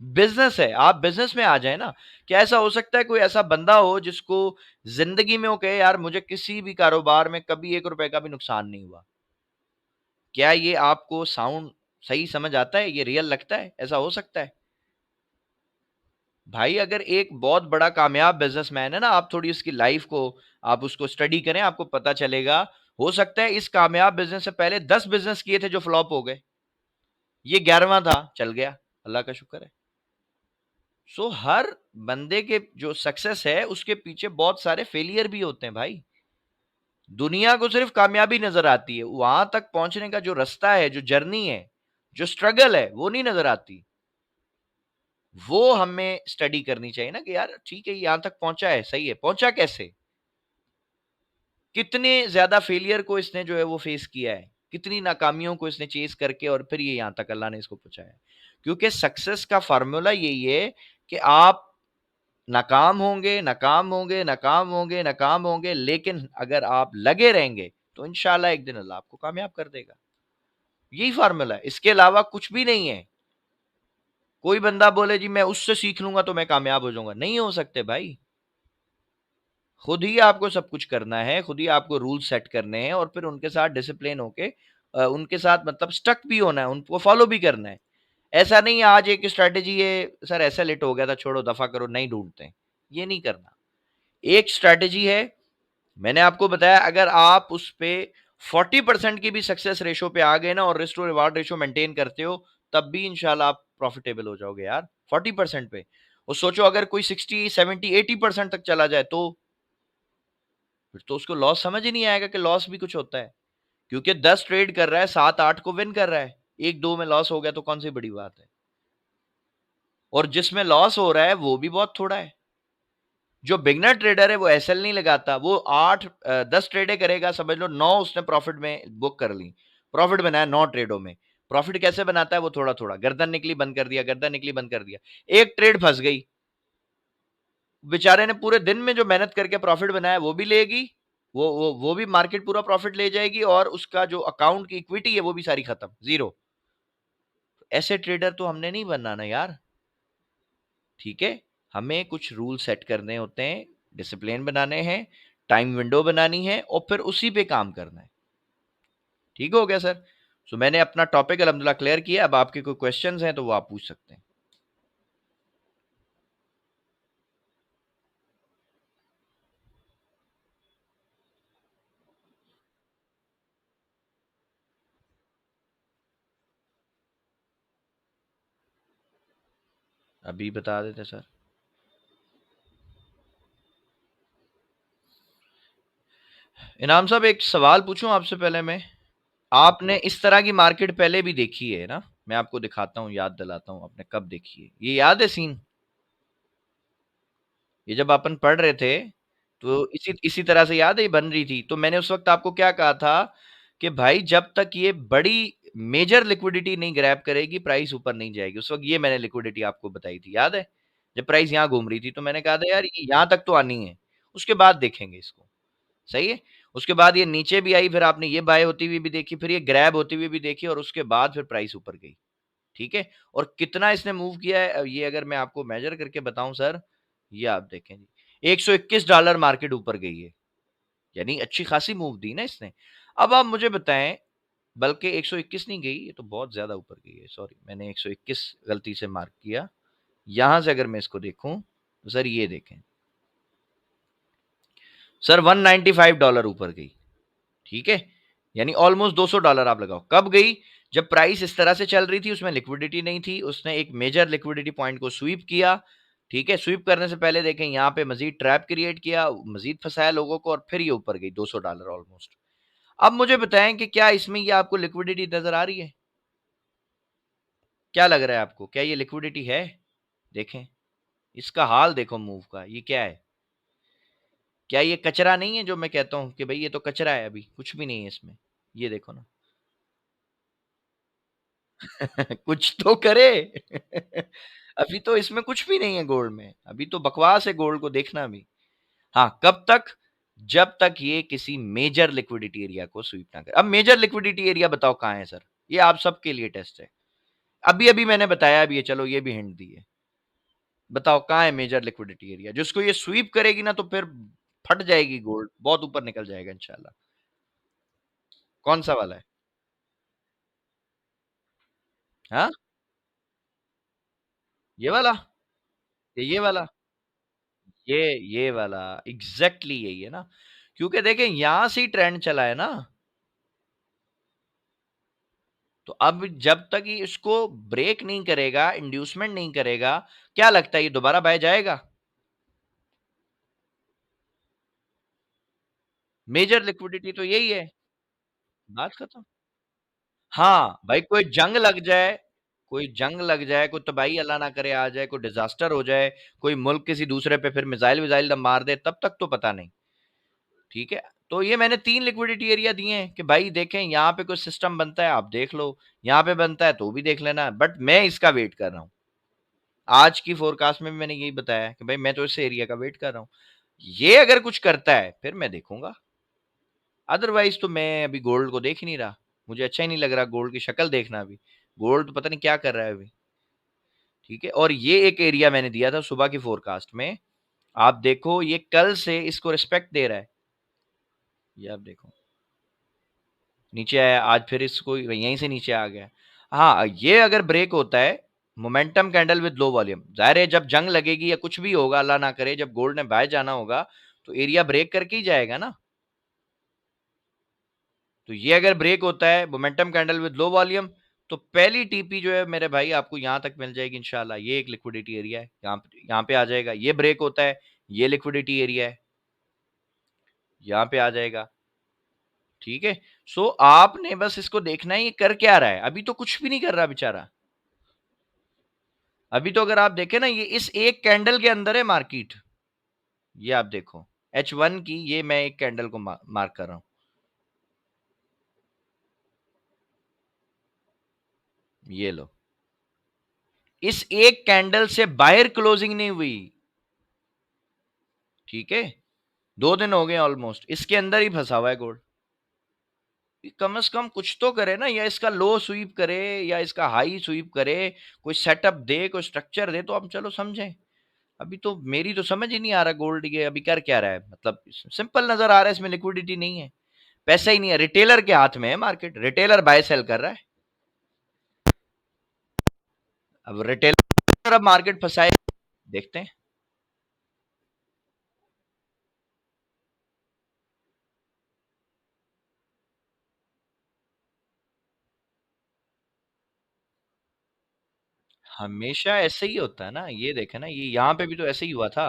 बिजनेस है। आप बिजनेस में आ जाए ना। क्या ऐसा हो सकता है कोई ऐसा बंदा हो जिसको जिंदगी में वो कहे यार मुझे किसी भी कारोबार में कभी $1 का भी नुकसान नहीं हुआ? क्या ये आपको साउंड सही समझ आता है? ये रियल लगता है? ऐसा हो सकता है? भाई अगर एक बहुत बड़ा कामयाब बिजनेसमैन है ना, आप थोड़ी उसकी लाइफ को आप उसको स्टडी करें, आपको पता चलेगा। हो सकता है इस कामयाब बिजनेस से पहले 10 बिजनेस किए थे जो फ्लॉप हो गए, ये 11वां था, चल गया, अल्लाह का शुक्र है। सो हर बंदे के जो सक्सेस है उसके पीछे बहुत सारे फेलियर भी होते हैं भाई। दुनिया को सिर्फ कामयाबी नजर आती है, वहां तक पहुंचने का जो रास्ता है, जो जर्नी है, जो स्ट्रगल है, वो नहीं नजर आती। वो हमें स्टडी करनी चाहिए ना कि यार ठीक है यहां तक पहुंचा है, सही है, पहुंचा कैसे? कितने ज्यादा फेलियर को इसने जो है वो फेस किया है, कितनी नाकामियों को इसने चेस करके और फिर ये यहां तक अल्लाह ने इसको पहुंचाया है। क्योंकि सक्सेस का फार्मूला यही है कि आप नाकाम होंगे, नाकाम होंगे, नाकाम होंगे, नाकाम होंगे, लेकिन अगर आप लगे रहेंगे तो इंशाल्लाह एक दिन अल्लाह आपको कामयाब कर देगा। यही फार्मूला है, इसके अलावा कुछ भी नहीं है। कोई बंदा बोले जी मैं उससे सीख लूंगा तो मैं कामयाब हो जाऊंगा, नहीं हो सकते भाई। खुद ही आपको सब कुछ करना है, खुद ही आपको रूल सेट करने हैं और फिर उनके साथ डिसिप्लिन होके उनके साथ मतलब स्टक भी होना है, उनको फॉलो भी करना है। ऐसा नहीं है आज एक स्ट्रैटेजी है सर ऐसा लेट हो गया था छोड़ो दफा करो, नहीं ढूंढते हैं, ये नहीं करना। एक स्ट्रैटेजी है, मैंने आपको बताया, अगर आप उस पे 40% की भी सक्सेस रेशो पे आ गए ना और risk to reward ratio maintain करते हो, तब भी इंशाल्लाह आप प्रॉफिटेबल हो जाओगे यार 40% पे। और सोचो अगर कोई 60 70 80% तक चला जाए तो फिर तो उसको लॉस समझ ही नहीं आएगा कि लॉस भी कुछ होता है। क्योंकि 10 ट्रेड कर रहा है, 7 8 को विन कर रहा है, एक दो में लॉस हो गया तो कौन सी बड़ी बात है। और जिसमें लॉस हो रहा है वो भी बहुत थोड़ा है। जो बिगनर ट्रेडर है वो एसएल नहीं लगाता, वो 10 ट्रेडें करेगा, समझ लो 9 उसने प्रॉफिट में बुक कर ली, प्रॉफिट बनाया 9 ट्रेडों में। प्रॉफिट कैसे बनाता है? वो थोड़ा थोड़ा, गर्दन निकली बंद कर दिया, गर्दन निकली बंद कर दिया। एक ट्रेड फंस गई, बेचारे ने पूरे दिन में जो मेहनत करके प्रॉफिट बनाया वो भी लेगी, वो भी मार्केट पूरा प्रॉफिट ले जाएगी और उसका जो अकाउंट की इक्विटी है वो भी सारी खत्म, जीरो। ऐसे ट्रेडर तो हमने नहीं बनना ना यार। ठीक है, हमें कुछ रूल सेट करने होते हैं, डिसिप्लिन बनाने हैं, टाइम विंडो बनानी है और फिर उसी पे काम करना है। ठीक हो गया सर? सो मैंने अपना टॉपिक अल्हम्दुलिल्लाह क्लियर किया। अब आपके कोई क्वेश्चंस हैं तो वो आप पूछ सकते हैं। अभी बता देते सर। इनाम साहब एक सवाल पूछूं आपसे पहले मैं? आपने इस तरह की मार्केट पहले भी देखी है ना? मैं आपको दिखाता हूँ, याद दिलाता हूँ, आपने कब देखी है ये याद है सीन? ये जब अपन पढ़ रहे थे तो इसी इसी तरह से याद है ये बन रही थी। तो मैंने उस वक्त आपको क्या कहा था कि भाई जब तक ये बड़ी मेजर लिक्विडिटी नहीं ग्रैब करेगी प्राइस ऊपर नहीं जाएगी। उस वक्त ये मैंने लिक्विडिटी आपको बताई थी, याद है? जब प्राइस यहाँ घूम रही थी तो मैंने कहा था यार ये यहाँ तक तो आनी है, उसके बाद देखेंगे इसको। सही है। उसके बाद ये नीचे भी आई, फिर आपने ये बाय होती हुई भी देखी, फिर ये ग्रैब होती हुई भी देखी और उसके बाद फिर प्राइस ऊपर गई। ठीक है। और कितना इसने मूव किया है ये अगर मैं आपको मेजर करके बताऊं सर, ये आप देखें जी, $121 मार्केट ऊपर गई है, यानी अच्छी खासी मूव दी ना इसने। अब आप मुझे बताएं, बल्कि 121 नहीं गई, ये तो बहुत ज्यादा ऊपर गई है, सॉरी मैंने 121 गलती से मार्क किया। यहां से अगर मैं इसको देखूं तो सर ये देखें सर, $195 ऊपर गई। ठीक है, यानी ऑलमोस्ट $200 आप लगाओ। कब गई? जब प्राइस इस तरह से चल रही थी, उसमें लिक्विडिटी नहीं थी, उसने एक मेजर लिक्विडिटी पॉइंट को स्वीप किया, ठीक है? स्वीप करने से पहले देखें यहाँ पे मज़ीद ट्रैप क्रिएट किया, मज़ीद फँसाया लोगों को और फिर ये ऊपर गई $200 ऑलमोस्ट। अब मुझे बताएँ कि क्या इसमें ये आपको लिक्विडिटी नज़र आ रही है? क्या लग रहा है आपको? क्या ये लिक्विडिटी है? देखें, इसका हाल देखो मूव का, ये क्या है? क्या ये कचरा नहीं है जो मैं कहता हूँ कि भई ये तो कचरा है अभी, कुछ भी नहीं है इसमें। ये देखो ना। कुछ तो करे। अभी तो इसमें कुछ भी नहीं है गोल्ड में। अभी तो बकवास है गोल्ड को देखना भी। हाँ, कब तक? जब तक ये किसी मेजर लिक्विडिटी एरिया को स्वीप ना करे। अब मेजर लिक्विडिटी एरिया बताओ कहाँ है सर? ये आप सबके लिए टेस्ट है। अभी-अभी मैंने बताया भी है, चलो ये भी हिंट दी है। बताओ कहाँ है मेजर लिक्विडिटी एरिया? जिसको ये स्वीप करेगी ना तो फिर फट जाएगी गोल्ड, बहुत ऊपर निकल जाएगा इंशाल्लाह। कौन-सा वाला है? हाँ? ये वाला? ये वाला? ये वाला एग्ज़ैक्टली यही है ना, क्योंकि देखें यहाँ से ही ट्रेंड चला है ना, तो अब जब तक ये इसको ब्रेक नहीं करेगा, इंड्यूसमेंट नहीं करेगा, क्या लगता है ये दोबारा बाय जाएगा? मेजर लिक्विडिटी तो यही है, बात खत्म। हाँ, भाई कोई जंग लग जाए, कोई तबाही अल्लाह ना करे आ जाए, कोई डिज़ास्टर हो जाए, कोई मुल्क किसी दूसरे पे फिर मिसाइल-विसाइल मार दे, तब तक तो पता नहीं। ठीक है? तो ये मैंने 3 लिक्विडिटी एरिया दिए हैं कि भाई देखें यहाँ पे कोई सिस्टम बनता है आप देख लो, यहाँ पे बनता है तो भी देख लेना, बट मैं इसका वेट कर रहा हूँ। आज की फ़ोरकास्ट में भी मैंने यही बताया कि भाई मैं तो इस एरिया का वेट कर रहा हूँ। ये अगर कुछ करता है फिर मैं देखूँगा, अदरवाइज़ तो मैं अभी गोल्ड को देख ही नहीं रहा। मुझे अच्छा ही नहीं लग रहा गोल्ड की शक्ल देखना अभी। गोल्ड तो पता नहीं क्या कर रहा है अभी, ठीक है? और ये एक एरिया मैंने दिया था सुबह की फ़ोरकास्ट में, आप देखो ये कल से इसको रिस्पेक्ट दे रहा है। ये आप देखो। नीचे आया, आज फिर इसको यहीं से नीचे आ गया। हाँ, ये अगर ब्रेक होता है, momentum candle with low volume, ज़ाहिर है जब जंग लगेगी या कुछ भी होगा, अल्लाह ना करे, जब गोल्ड ने बाय जाना होगा, तो एरिया ब्रेक करके ही जाएगा ना। तो ये अगर ब्रेक होता है, momentum candle with low volume, तो पहली टीपी जो है मेरे भाई आपको यहाँ तक मिल जाएगी इंशाल्लाह। ये एक लिक्विडिटी एरिया है, यहाँ पे आ जाएगा। ये ब्रेक होता है, ये लिक्विडिटी एरिया है, यहाँ पे आ जाएगा। ठीक है? सो आपने बस इसको देखना है ये कर क्या रहा है, अभी तो कुछ भी नहीं कर रहा बेचारा। अभी तो अगर आप देखें ना ये इस एक कैंडल के अंदर है मार्केट। ये आप देखो H1 की ये मैं एक कैंडल को मार्क कर रहा हूँ। ये लो। इस एक कैंडल से बाहर क्लोजिंग नहीं हुई। ठीक है? 2 दिन हो गए ऑलमोस्ट। इसके अंदर ही फंसा हुआ है गोल्ड। कम से कम कुछ तो करे ना, या इसका लो स्वीप करे या इसका हाई स्वीप करे, कोई सेटअप दे, कोई स्ट्रक्चर दे तो हम चलो समझें। अभी तो मेरी तो समझ ही नहीं आ रहा गोल्ड ये अभी कर क्या रहा है, मतलब सिंपल नजर आ रहा है, इसमें लिक्विडिटी नहीं है, पैसा ही नहीं है, रिटेलर के हाथ में है मार्केट, रिटेलर बाय सेल कर रहा है। अब रिटेलर अब मार्केट फंसाए, देखते हैं। हमेशा ऐसे ही होता है ना, ये देखे ना, ये यहाँ पे भी तो ऐसे ही हुआ था।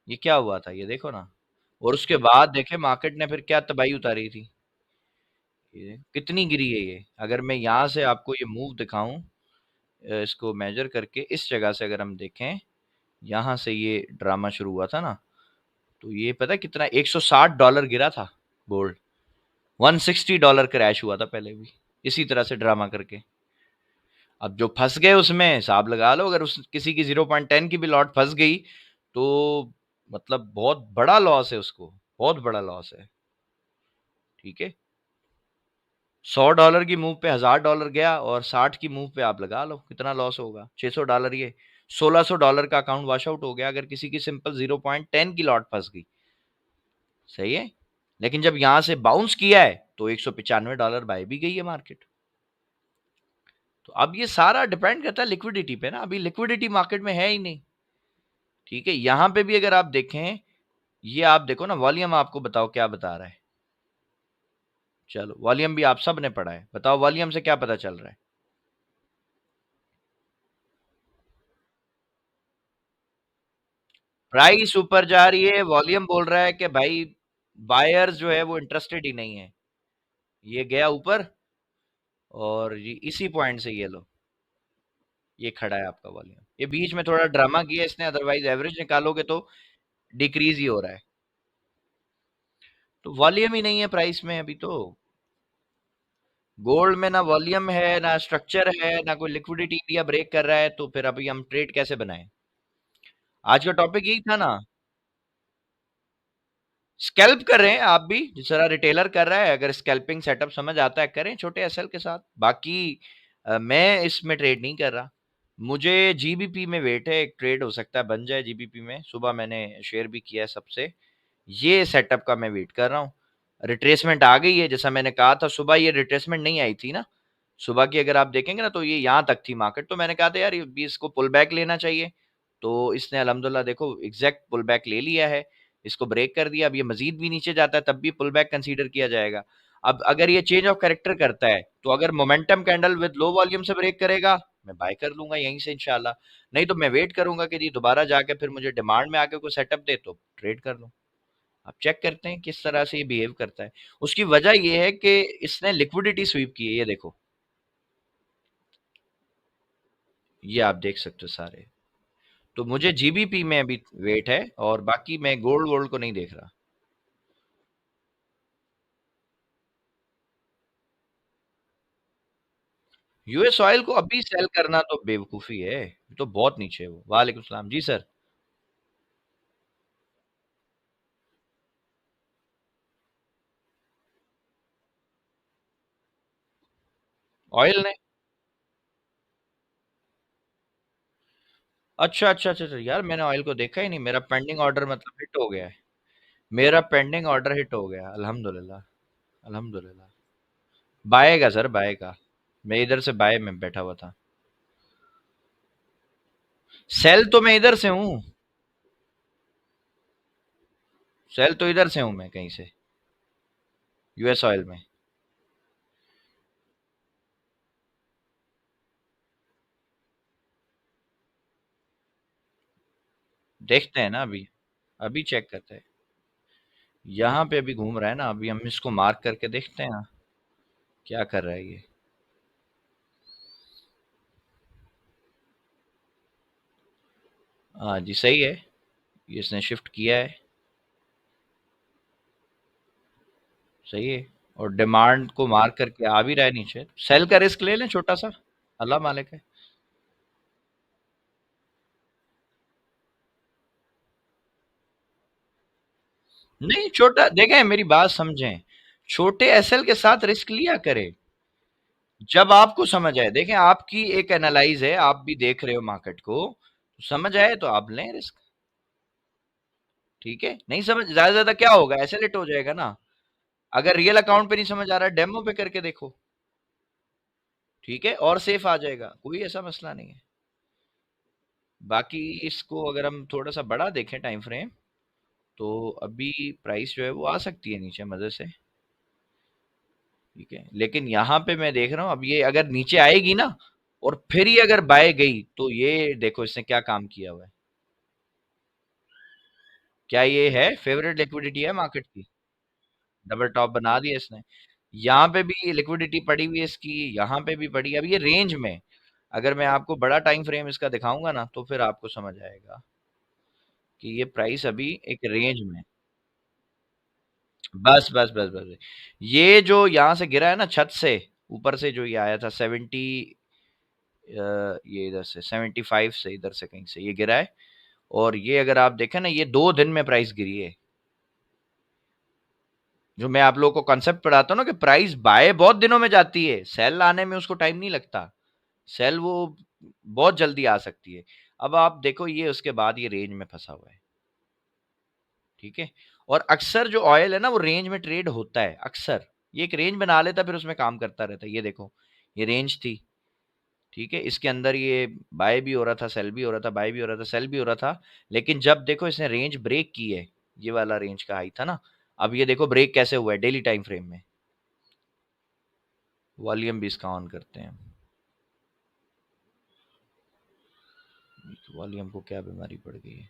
ये क्या हुआ था ये देखो ना, और उसके बाद देखे मार्केट ने फिर क्या तबाही उतारी थी। ये कितनी गिरी है ये, अगर मैं यहाँ से आपको ये मूव दिखाऊं, इसको मेजर करके इस जगह से अगर हम देखें, यहाँ से ये ड्रामा शुरू हुआ था ना, तो ये पता है कितना, $160 गिरा था गोल्ड, $160 क्रैश हुआ था पहले भी इसी तरह से ड्रामा करके। अब जो फंस गए उसमें हिसाब लगा लो, अगर उस किसी की 0.10 की भी लॉट फंस गई तो मतलब बहुत बड़ा लॉस है उसको, बहुत बड़ा लॉस है। ठीक है, $100 की मूव पे $1000 गया और 60 की मूव पे आप लगा लो कितना लॉस होगा, $600, ये $1600 का अकाउंट वॉश आउट हो गया अगर किसी की सिंपल 0.10 की लॉट फंस गई। सही है, लेकिन जब यहां से बाउंस किया है तो $195 बाय भी गई है मार्केट। तो अब ये सारा डिपेंड करता है लिक्विडिटी पे ना, अभी लिक्विडिटी मार्केट में है ही नहीं। ठीक है, यहां पे भी अगर आप देखें, ये आप देखो ना वॉल्यूम, आपको बताओ क्या बता रहा है। चलो वॉल्यूम भी आप सब ने पढ़ा है, बताओ वॉल्यूम से क्या पता चल रहा है? प्राइस ऊपर जा रही है, वॉल्यूम बोल रहा है कि भाई बायर्स जो है वो इंटरेस्टेड ही नहीं है। ये गया ऊपर और ये इसी पॉइंट से ये लो, ये खड़ा है आपका वॉल्यूम। ये बीच में थोड़ा ड्रामा किया इसने, अदरवाइज एवरेज निकालोगे तो डिक्रीज ही हो रहा है। तो वॉल्यूम ही नहीं है प्राइस में अभी तो। गोल्ड में ना वॉल्यूम है ना स्ट्रक्चर है ना कोई लिक्विडिटी एरिया ब्रेक कर रहा है, तो फिर अभी हम ट्रेड कैसे बनाएं? आज का टॉपिक यही था ना। स्कैल्प कर रहे हैं आप भी, जिस तरह रिटेलर कर रहा है, अगर स्कैल्पिंग सेटअप समझ आता है करें छोटे एसएल के साथ। बाकी मैं इसमें ट्रेड नहीं कर रहा। मुझे जीबीपी में वेट है, एक ट्रेड हो सकता है बन जाए जीबीपी में, सुबह मैंने शेयर भी किया है सबसे। ये सेटअप का मैं वेट कर रहा हूँ। रिट्रेसमेंट आ गई है, जैसा मैंने कहा था सुबह, ये रिट्रेसमेंट नहीं आई थी ना सुबह की, अगर आप देखेंगे ना तो ये यहाँ तक थी मार्केट, तो मैंने कहा था यार ये भी इसको पुल बैक लेना चाहिए। तो इसने अल्हम्दुलिल्लाह देखो एग्जैक्ट पुल बैक ले लिया है, इसको ब्रेक कर दिया। अब ये मजीद भी नीचे जाता है तब भी पुल बैक कंसीडर किया जाएगा। अब अगर ये चेंज ऑफ कैरेक्टर करता है तो अगर momentum candle with low volume से ब्रेक करेगा, मैं बाय कर लूंगा यहीं से इंशाल्लाह। नहीं तो मैं वेट करूंगा कि जी दोबारा जाके फिर मुझे डिमांड में आके कोई सेटअप दे तो ट्रेड कर लूं। आप चेक करते हैं किस तरह से ये बिहेव करता है। उसकी वजह ये है कि इसने लिक्विडिटी स्वीप की है, ये देखो, ये आप देख सकते हो सारे। तो मुझे जीबीपी में अभी वेट है, और बाकी मैं गोल्ड वोल्ड को नहीं देख रहा। यूएस ऑयल को अभी सेल करना तो बेवकूफी है, ये तो बहुत नीचे है वो। वालेकुम सलाम जी सर। ऑयल ने, अच्छा अच्छा अच्छा अच्छा, यार मैंने ऑयल को देखा ही नहीं। मेरा पेंडिंग ऑर्डर मतलब हिट हो गया है। मेरा पेंडिंग ऑर्डर हिट हो गया अल्हम्दुलिल्लाह। अल्हम्दुलिल्लाह। बाय का सर, बाय का। मैं इधर से बाय में बैठा हुआ था। सेल तो मैं इधर से हूँ, सेल तो इधर से हूँ मैं कहीं से, यूएस ऑयल में। देखते हैं ना अभी, अभी चेक करते हैं। यहाँ पे अभी घूम रहा है ना, अभी हम इसको मार्क करके देखते हैं ना क्या कर रहा है ये। हाँ जी सही है, ये इसने शिफ्ट किया है, सही है। और डिमांड को मार्क करके आ भी रहा है नीचे। सेल का रिस्क ले लें छोटा सा, अल्लाह मालिक है। नहीं छोटा, देखें मेरी बात समझें, छोटे एसएल के साथ रिस्क लिया करें जब आपको समझ आए। देखें आपकी एक एनालाइज है, आप भी देख रहे हो मार्केट को, तो समझ आए तो आप लें रिस्क। ठीक है, नहीं समझ, ज्यादा से ज्यादा क्या होगा, एसेलेट हो जाएगा ना। अगर रियल अकाउंट पे नहीं समझ आ रहा है, डेमो पे करके देखो। ठीक है, और सेफ आ जाएगा, कोई ऐसा मसला नहीं है। बाकी इसको अगर हम थोड़ा सा बड़ा देखें टाइम फ्रेम, तो अभी प्राइस जो है वो आ सकती है नीचे मजे से। ठीक है, लेकिन यहाँ पे मैं देख रहा हूँ अब ये अगर नीचे आएगी ना और फिर ये अगर बाय गई, तो ये देखो इसने क्या काम किया हुआ है। क्या ये है फेवरेट लिक्विडिटी है मार्केट की? डबल टॉप बना दिया इसने। यहाँ पे भी लिक्विडिटी पड़ी हुई है इसकी, यहाँ पे भी पड़ी है। अब ये रेंज में, अगर मैं आपको बड़ा टाइम फ्रेम इसका दिखाऊंगा ना तो फिर आपको समझ आएगा कि ये प्राइस अभी एक रेंज में। बस बस बस बस, ये जो यहाँ से गिरा है ना छत से, ऊपर से जो ये आया था 70, ये इधर से 75 से, इधर से कहीं से ये गिरा है। और ये अगर आप देखें ना, ये 2 दिन में प्राइस गिरी है। जो मैं आप लोगों को कॉन्सेप्ट पढ़ाता हूँ ना कि प्राइस बाय बहुत दिनों में जाती है, सेल आने में उसको टाइम नहीं लगता। सेल वो बहुत जल्दी आ सकती है। अब आप देखो ये उसके बाद ये रेंज में फंसा हुआ है। ठीक है, और अक्सर जो ऑयल है ना वो रेंज में ट्रेड होता है अक्सर। ये एक रेंज बना लेता फिर उसमें काम करता रहता है। ये देखो, ये रेंज थी, ठीक है, इसके अंदर ये बाय भी हो रहा था, सेल भी हो रहा था, बाय भी हो रहा था, सेल भी हो रहा था। लेकिन जब देखो इसने रेंज ब्रेक की है, ये वाला रेंज का हाई था ना, अब ये देखो ब्रेक कैसे हुआ है डेली टाइम फ्रेम में। वॉल्यूम भी इसका ऑन करते हैं। वॉल्यूम को क्या बीमारी पड़ गई है?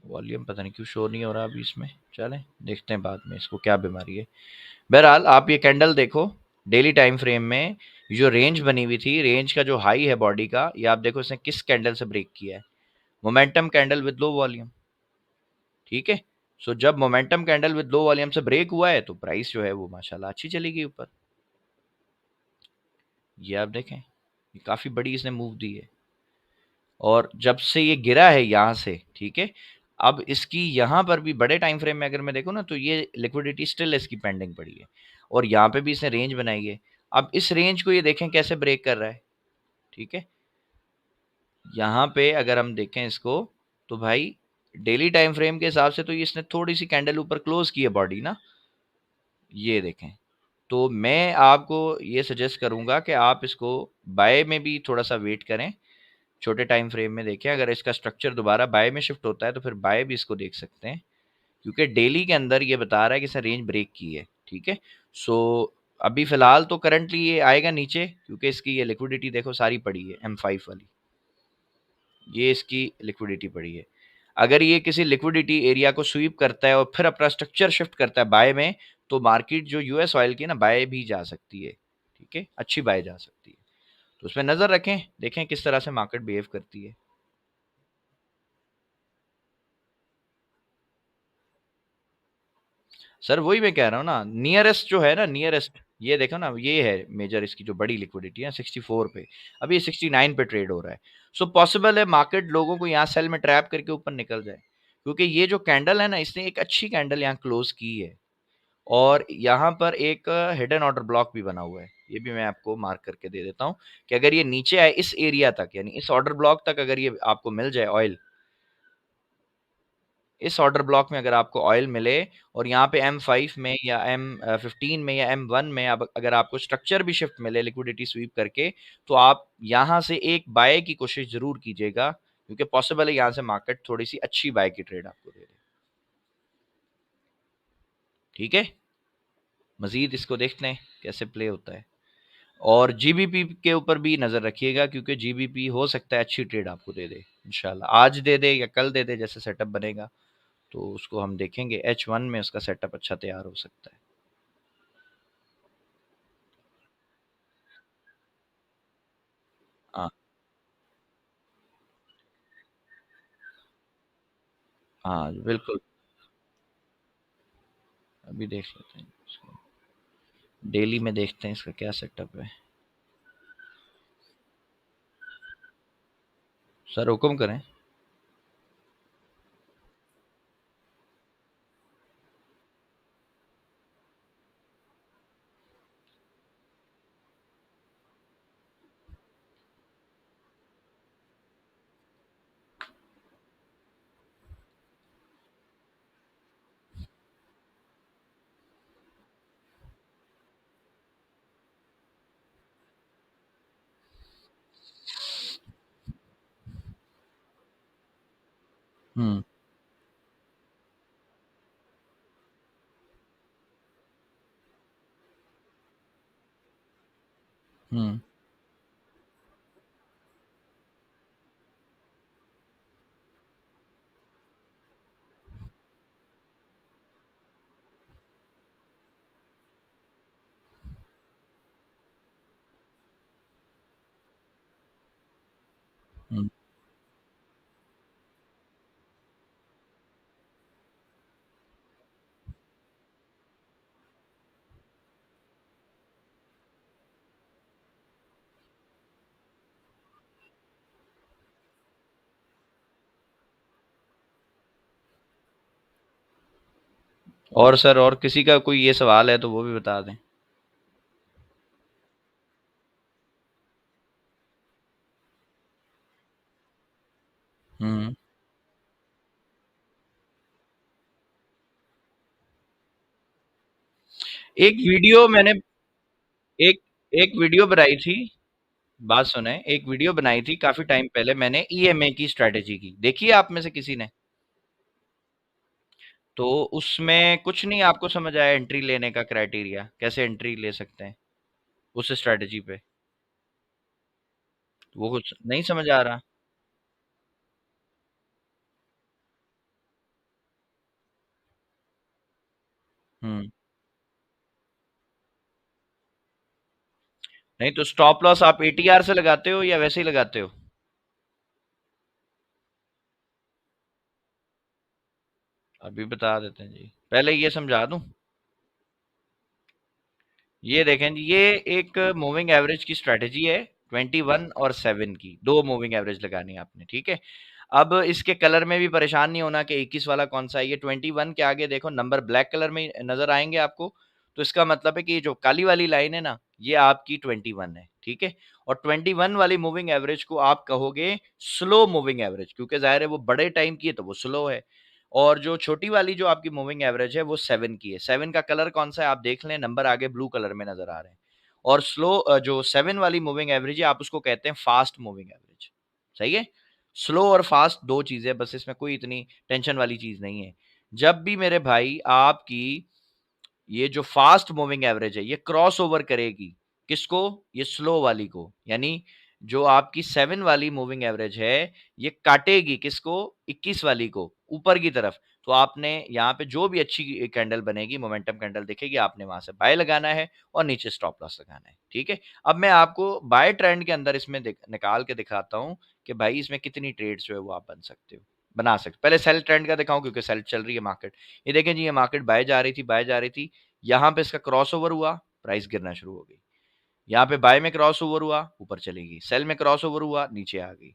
वॉल्यूम पता नहीं क्यों शो नहीं हो रहा अभी इसमें। चलें देखते हैं बाद में इसको क्या बीमारी है। बहरहाल आप ये कैंडल देखो डेली टाइम फ्रेम में, जो रेंज बनी हुई थी, रेंज का जो हाई है बॉडी का, ये आप देखो इसने किस कैंडल से ब्रेक किया है। Momentum candle with low volume. ठीक है। सो जब momentum candle with low volume से ब्रेक हुआ है तो प्राइस जो है वो माशाल्लाह अच्छी चली गई ऊपर। ये आप देखें, ये काफी बड़ी इसने मूव दी है। और जब से ये गिरा है यहाँ से, ठीक है, अब इसकी यहाँ पर भी बड़े टाइम फ्रेम में अगर मैं देखूँ ना, तो ये लिक्विडिटी स्टिल इसकी पेंडिंग पड़ी है। और यहाँ पे भी इसने रेंज बनाई है। अब इस रेंज को ये देखें कैसे ब्रेक कर रहा है। ठीक है। यहाँ पे अगर हम देखें इसको, तो भाई डेली टाइम फ्रेम के हिसाब से तो ये इसने थोड़ी सी कैंडल ऊपर क्लोज की है बॉडी ना। ये देखें। तो मैं आपको ये सजेस्ट करूंगा कि आप इसको बाय में भी थोड़ा सा वेट करें, छोटे टाइम फ्रेम में देखें। अगर इसका स्ट्रक्चर दोबारा बाय में शिफ्ट होता है तो फिर बाय भी इसको देख सकते हैं, क्योंकि डेली के अंदर ये बता रहा है कि इसने रेंज ब्रेक की है। ठीक है। सो अभी फिलहाल तो करंटली ये आएगा नीचे, क्योंकि इसकी ये लिक्विडिटी देखो सारी पड़ी है M5 वाली, ये इसकी लिक्विडिटी पड़ी है। अगर ये किसी लिक्विडिटी एरिया को स्वीप करता है और फिर अपना स्ट्रक्चर शिफ्ट करता है बाय में, तो मार्केट जो यूएस ऑयल की ना बाय भी जा सकती है। ठीक है, अच्छी बाय जा सकती है। तो उसमें नजर रखें, देखें किस तरह से मार्केट बिहेव करती है। सर वही मैं कह रहा हूँ ना, नियरेस्ट जो है ना, नियरेस्ट ये देखो ना, ये है मेजर इसकी जो बड़ी लिक्विडिटी है 64 पे। अभी ये 69 पे ट्रेड हो रहा है। सो पॉसिबल है मार्केट लोगों को यहाँ सेल में ट्रैप करके ऊपर निकल जाए, क्योंकि ये जो कैंडल है ना, इसने एक अच्छी कैंडल यहाँ क्लोज की है। और यहाँ पर एक हिडन ऑर्डर ब्लॉक भी बना हुआ है, ये भी मैं आपको मार्क करके दे देता हूँ कि अगर ये नीचे आए इस एरिया तक, यानी इस ऑर्डर ब्लॉक तक अगर ये आपको मिल जाए ऑयल, इस ऑर्डर ब्लॉक में अगर आपको ऑयल मिले, और यहाँ पे M5 में या M15 में या M1 में अब अगर आपको स्ट्रक्चर भी शिफ्ट मिले लिक्विडिटी स्वीप करके, तो आप यहाँ से एक बाय की कोशिश जरूर कीजिएगा, क्योंकि पॉसिबल है यहाँ से मार्केट थोड़ी सी अच्छी बाय की ट्रेड आपको दे दे। ठीक है। मजीद इसको देखते हैं कैसे प्ले होता है। और जीबीपी के ऊपर भी नजर रखिएगा, क्योंकि जीबीपी हो सकता है अच्छी ट्रेड आपको दे दे इंशाल्लाह, आज दे दे या कल दे दे, जैसे सेटअप बनेगा तो उसको हम देखेंगे। H1 में उसका सेटअप अच्छा तैयार हो सकता है। हाँ। हाँ बिल्कुल। अभी देख लेते हैं इसको, डेली में देखते हैं इसका क्या सेटअप है। सर हुक्म करें। हम्म। हम्म। हम्म। और सर और किसी का कोई ये सवाल है तो वो भी बता दें। हम्म। एक वीडियो मैंने एक एक वीडियो बनाई थी, बात सुने, एक वीडियो बनाई थी काफी टाइम पहले मैंने EMA की स्ट्रेटेजी की, देखी है आप में से किसी ने? तो उसमें कुछ नहीं आपको समझ आया एंट्री लेने का क्राइटेरिया, कैसे एंट्री ले सकते हैं उस स्ट्रैटेजी पे? वो कुछ नहीं समझ आ रहा? हुँ। नहीं तो स्टॉप लॉस आप एटीआर से लगाते हो या वैसे ही लगाते हो? अभी बता देते हैं जी। पहले ये समझा दूँ? ये देखें जी, ये एक मूविंग एवरेज की स्ट्रैटेजी है 21 और 7 की, 2 मूविंग एवरेज लगानी है आपने, ठीक है? अब इसके कलर में भी परेशान नहीं होना कि 21 वाला कौन-सा है, ये 21 के आगे देखो नंबर ब्लैक कलर में नज़र आएँगे आपको, तो इसका मतलब है कि ये जो काली वाली लाइन है ना, ये आपकी 21 है, ठीक है? और 21 वाली मूविंग एवरेज को आप कहोगे स्लो मूविंग एवरेज क्योंकि ज़ाहिर है वो बड़े टाइम की है तो वो स्लो है। और जो छोटी वाली जो आपकी मूविंग एवरेज है वो 7 की है। 7 का कलर कौन-सा है आप देख लें, नंबर आगे ब्लू कलर में नज़र आ रहे हैं। और स्लो जो 7 वाली मूविंग एवरेज है आप उसको कहते हैं फास्ट मूविंग एवरेज। सही है? स्लो और फास्ट 2 चीज़ें बस इसमें कोई इतनी टेंशन वाली चीज़ नहीं है। जब भी मेरे भाई आपकी ये जो फास्ट मूविंग एवरेज है, ये क्रॉस ओवर करेगी, किसको? ये स्लो वाली को। यानी जो आपकी 7 वाली मूविंग एवरेज है, ये काटेगी किसको? 21 वाली को, ऊपर की तरफ। तो आपने यहाँ पे जो भी अच्छी कैंडल बनेगी, मोमेंटम कैंडल दिखेगी, आपने वहाँ से बाय लगाना है और नीचे स्टॉप लॉस लगाना है, ठीक है? अब मैं आपको बाय ट्रेंड के अंदर इसमें निकाल के दिखाता हूँ कि भाई इसमें कितनी ट्रेड्स जो है वो आप बना सकते हो। पहले सेल ट्रेंड का दिखाऊँ क्योंकि सेल चल रही है मार्केट। ये देखें जी, ये मार्केट बाय जा रही थी, बाय जा रही थी। यहाँ पे इसका क्रॉसओवर हुआ, प्राइस गिरना शुरू हो गई। यहाँ पे बाय में क्रॉसओवर हुआ, ऊपर चली गई। सेल में क्रॉसओवर हुआ, नीचे आ गई।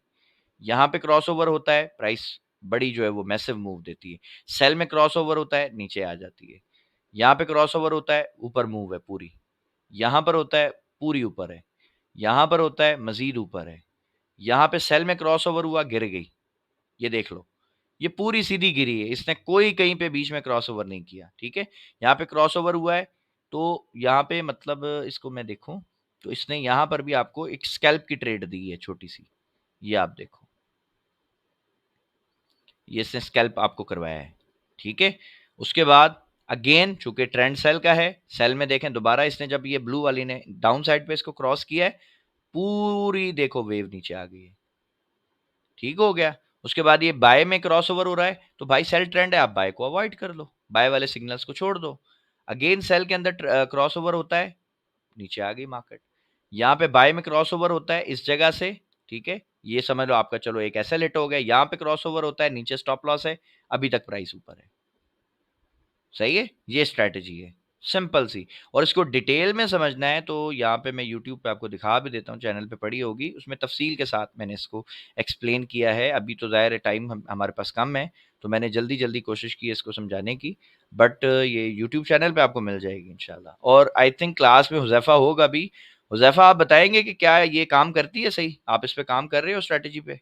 यहाँ पे क्रॉसओवर होता है, प्राइस बड़ी जो है वो मैसिव मूव देती है। सेल में क्रॉसओवर होता है, नीचे आ जाती है। यहाँ पे क्रॉसओवर होता है, ऊपर मूव है पूरी। यहाँ पर होता है, पूरी ऊपर है। यहाँ पर होता है, मज़ीद ऊपर है। यहाँ पे सेल में क्रॉसओवर हुआ, गिर गई। ये देख लो। ये पूरी सीधी गिरी है, इसने कोई कहीं पे बीच में क्रॉसओवर नहीं किया, ठीक है? यहाँ पे क्रॉसओवर हुआ है, तो यहाँ पे मतलब इसको मैं देखूँ, तो इसने यहाँ पर भी आपको एक स्कैल्प की ट्रेड दी है छोटी-सी, ये आप देखो। ये इसने स्कैल्प आपको करवाया है, ठीक है? उसके बाद अगेन चूँकि ट्रेंड सेल का है, सेल में देखें दोबारा इसने जब ये ब्लू वाली ने डाउन साइड पे इसको क्रॉस किया है, पूरी देखो वेव नीचे आ गई है। ठीक हो गया। उसके बाद ये बाय में क्रॉसओवर हो रहा है, तो भाई सेल ट्रेंड है, आप बाय को अवॉइड कर लो। बाय वाले सिग्नल्स को छोड़ दो। अगेन सेल के अंदर क्रॉसओवर होता है, नीचे आ गई मार्केट। यहाँ पे बाय में क्रॉसओवर होता है इस जगह से, ठीक है? ये समझ लो आपका चलो एक ऐसा लेट हो गया। यहाँ पे क्रॉसओवर होता है, नीचे स्टॉप लॉस है, अभी तक प्राइस ऊपर है। सही है? ये स्ट्रैटेजी है, सिंपल सी। और इसको डिटेल में समझना है तो यहाँ पे मैं यूट्यूब पे आपको दिखा भी देता हूँ, चैनल पे पड़ी होगी, उसमें तफ़सील के साथ मैंने इसको एक्सप्लेन किया है। अभी तो ज़ाहिर है टाइम हमारे पास कम है, तो मैंने जल्दी-जल्दी कोशिश की है इसको समझाने की, बट ये यूट्यूब चैनल पे आपको मिल जाएगी इंशाल्लाह। और आई थिंक क्लास में हुज़ैफ़ा होगा भी। हुज़ैफ़ा आप बताएँगे कि क्या ये काम करती है सही? आप इस पे काम कर रहे हो स्ट्रैटेजी पे?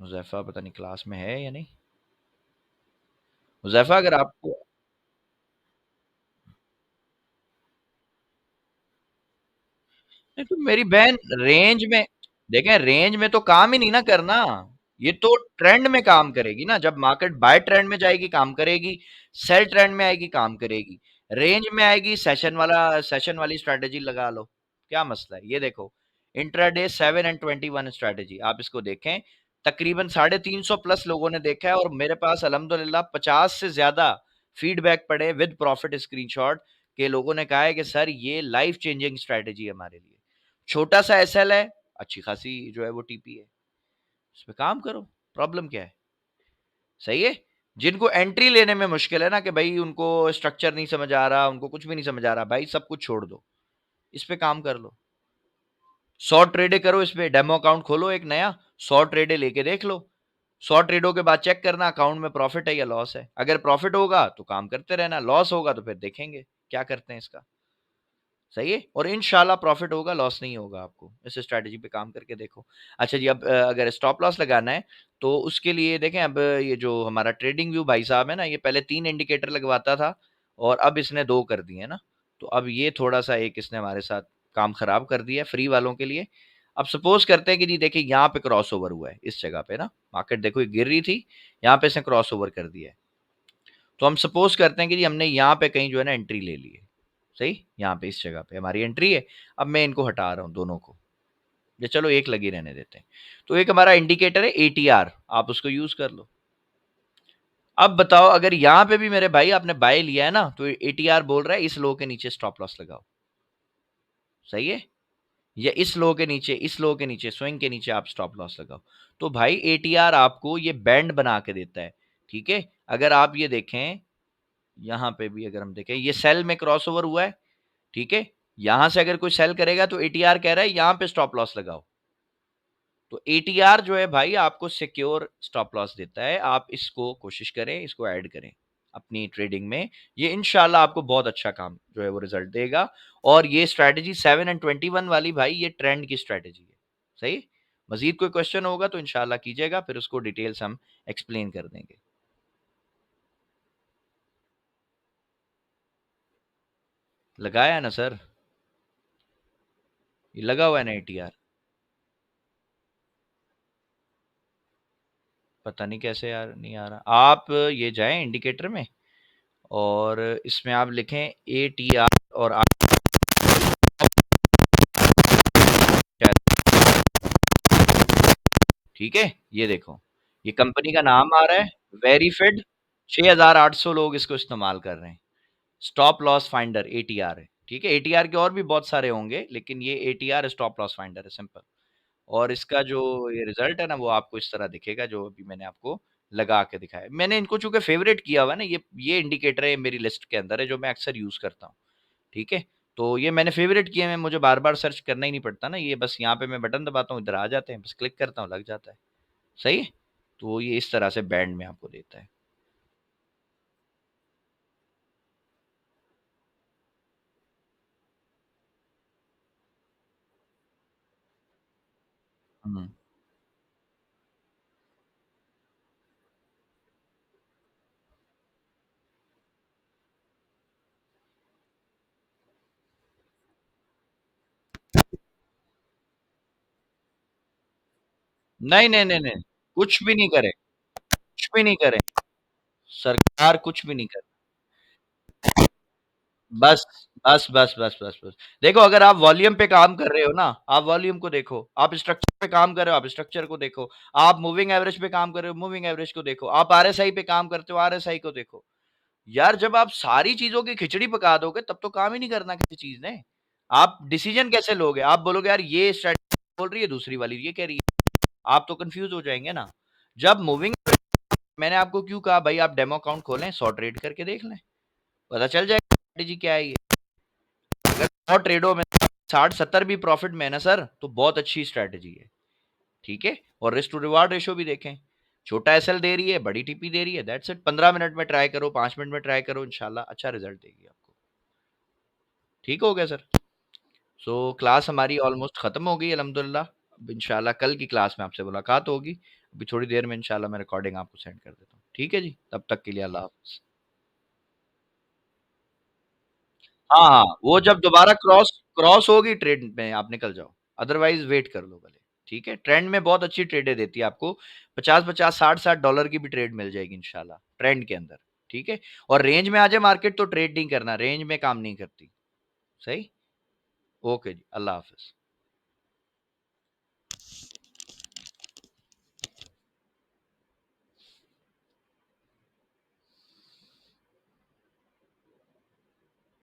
हुज़ैफ़ा पता नहीं क्लास में है या नहीं? हुज़ैफ़ा अगर आपको नहीं तो मेरी बहन रेंज में देखें रेंज में तो काम ही नहीं ना करना। ये तो ट्रेंड में काम करेगी ना, जब मार्केट बाय ट्रेंड में जाएगी काम करेगी, सेल ट्रेंड में आएगी काम करेगी। रेंज में आएगी सेशन वाली स्ट्रैटेजी लगा लो। क्या मसला है? ये देखो इंट्राडे 7 एंड 21 स्ट्रैटेजी आप इसको देखें, तकरीबन 350 प्लस लोगों ने देखा है और मेरे पास अल्हम्दुलिल्लाह 50 से ज़्यादा फीडबैक पड़े विद प्रॉफिट स्क्रीनशॉट के लोगों ने कहा है कि सर ये लाइफ चेंजिंग स्ट्रैटेजी है हमारे लिए। छोटा सा एसएल है, अच्छी खासी जो है वो टीपी है। इसपे काम करो, प्रॉब्लम क्या है? सही है? जिनको एंट्री लेने में मुश्किल है ना कि भई उनको स्ट्रक्चर नहीं समझ आ रहा, उनको कुछ भी नहीं समझ आ रहा, भाई सब कुछ छोड़ दो। इस पे काम कर लो। 100 ट्रेडें करो इस पे, डेमो अकाउंट खोलो एक नया, 100 ट्रेडें लेके देख लो। 100 ट्रेडों के बाद चेक करना अकाउंट में प्रॉफिट है या लॉस है। अगर प्रॉफिट होगा तो काम करते रहना, लॉस होगा तो फिर देखेंगे क्या करते हैं इसका। सही है? और इंशाल्लाह प्रॉफिट होगा, लॉस नहीं होगा आपको। इस स्ट्रैटेजी पे काम करके देखो। अच्छा जी, अब अगर स्टॉप लॉस लगाना है, तो उसके लिए देखें अब ये जो हमारा ट्रेडिंग व्यू भाई साहब है ना, ये पहले 3 इंडिकेटर लगवाता था और अब इसने 2 कर दिए हैं ना। तो अब ये थोड़ा-सा एक इसने हमारे साथ काम खराब कर दिया है फ्री वालों के लिए। अब सपोज करते हैं कि जी देखिए यहाँ पे क्रॉस ओवर हुआ है इस जगह पे ना, मार्केट देखो ये गिर रही थी, यहाँ पे इसने क्रॉस ओवर कर दिया है। तो हम सपोज करते हैं कि जी हमने यहाँ पे कहीं जो है ना एंट्री ले ली है, सही, यहाँ पे इस जगह पे हमारी एंट्री है। अब मैं इनको हटा रहा हूँ दोनों को, ये चलो एक लगी रहने देते हैं। तो एक हमारा इंडिकेटर है एटीआर, आप उसको यूज कर लो। अब बताओ अगर यहाँ पे भी मेरे भाई आपने बाय लिया है ना, तो एटीआर बोल रहा है इस लो के नीचे स्टॉप लॉस लगाओ, सही है, या इस लो के नीचे, इस लो के नीचे, स्विंग के नीचे आप स्टॉप लॉस लगाओ। तो भाई एटीआर आपको ये बैंड बना के देता है, ठीक है। अगर आप ये देखें, यहाँ पे भी अगर हम देखें ये सेल में क्रॉस ओवर हुआ है, ठीक है। यहां से अगर कोई सेल करेगा तो एटीआर कह रहा है यहां पे स्टॉप लॉस लगाओ। तो एटीआर जो है भाई आपको सिक्योर स्टॉप लॉस देता है। आप इसको कोशिश करें, इसको ऐड करें अपनी ट्रेडिंग में। ये इंशाल्लाह आपको बहुत अच्छा काम जो है वो रिजल्ट देगा। और ये स्ट्रैटेजी 7 एंड 21 वाली भाई ये ट्रेंड की स्ट्रैटेजी है, सही। मजीद कोई क्वेश्चन होगा तो इंशाल्लाह कीजिएगा, फिर उसको डिटेल्स हम एक्सप्लेन कर देंगे। लगाया ना सर, ये लगा हुआ है ना एटीआर। पता नहीं कैसे यार नहीं आ रहा। आप ये जाएं इंडिकेटर में और इसमें आप लिखें ए टी आर और ठीक है। ये देखो, ये कंपनी का नाम आ रहा है वेरीफिड। 6,800 लोग इसको इस्तेमाल कर रहे हैं। स्टॉप लॉस फाइंडर एटीआर है, ठीक है। एटीआर के और भी बहुत सारे होंगे, लेकिन ये एटीआर स्टॉप लॉस फाइंडर है, सिंपल। और इसका जो ये रिजल्ट है ना वो आपको इस तरह दिखेगा, जो अभी मैंने आपको लगा के दिखाया। मैंने इनको चूंकि फेवरेट किया हुआ है ना, ये इंडिकेटर है मेरी लिस्ट के अंदर है जो मैं अक्सर यूज करता हूँ, ठीक है। तो ये मैंने फेवरेट किए हैं, मुझे बार बार सर्च करना ही नहीं पड़ता ना, ये बस यहाँ पे मैं बटन दबाता हूँ, इधर आ जाते हैं, बस क्लिक करता हूँ, लग जाता है, सही है। तो ये इस तरह से बैंड में आपको देता है। हम्म। नहीं नहीं नहीं नहीं, कुछ भी नहीं करे, कुछ भी नहीं करे, सरकार कुछ भी नहीं करे। बस बस बस बस बस बस। देखो अगर आप वॉल्यूम पे काम कर रहे हो ना, आप वॉल्यूम को देखो। आप स्ट्रक्चर पे काम कर रहे हो, आप स्ट्रक्चर को देखो। आप मूविंग एवरेज पे काम कर रहे हो, मूविंग एवरेज को देखो। आप आरएसआई पे काम करते हो, आरएसआई को देखो। यार जब आप सारी चीजों की खिचड़ी पका दोगे तब तो काम ही नहीं करना किसी चीज ने। आप डिसीजन कैसे लोगे? आप बोलोगे यार ये स्ट्रेटजी बोल रही है, दूसरी वाली ये कह रही है, आप तो कंफ्यूज हो जाएंगे ना। जब मूविंग, मैंने आपको क्यों कहा भाई आप डेमो अकाउंट खोलें, 100 ट्रेड करके देख लें, पता चल जाएगा स्ट्रेटेजी क्या है ये। अगर 100 ट्रेडों में 60-70 भी प्रॉफिट में है ना सर, तो बहुत अच्छी स्ट्रेटेजी है, ठीक है। और रिस्क टू रिवार्ड रेशो भी देखें, छोटा एसएल दे रही है, बड़ी टीपी दे रही है, दैट्स इट। 15 मिनट में ट्राई करो, 5 मिनट में ट्राई करो, इंशाल्लाह अच्छा रिजल्ट देगी आपको। ठीक हो गया सर। सो क्लास हमारी ऑलमोस्ट खत्म हो गई अल्हम्दुलिल्लाह। अब इंशाल्लाह कल की क्लास में आपसे मुलाकात होगी। अभी थोड़ी देर में इंशाल्लाह मैं रिकॉर्डिंग आपको सेंड कर देता हूँ, ठीक है जी। तब तक के लिए अल्लाह हाफ़िज़। हाँ, हाँ, वो जब दोबारा क्रॉस क्रॉस होगी ट्रेड में आप निकल जाओ, अदरवाइज़ वेट कर लो भले, ठीक है? ट्रेंड में बहुत अच्छी ट्रेडें देती है आपको, 50-50, 60-60 डॉलर की भी ट्रेड मिल जाएगी इंशाल्लाह, ट्रेंड के अंदर, ठीक है? और रेंज में आ जाए मार्केट तो ट्रेड नहीं करना, रेंज में काम नहीं करती, सही? ओके जी, अल्लाह हाफ़िज़।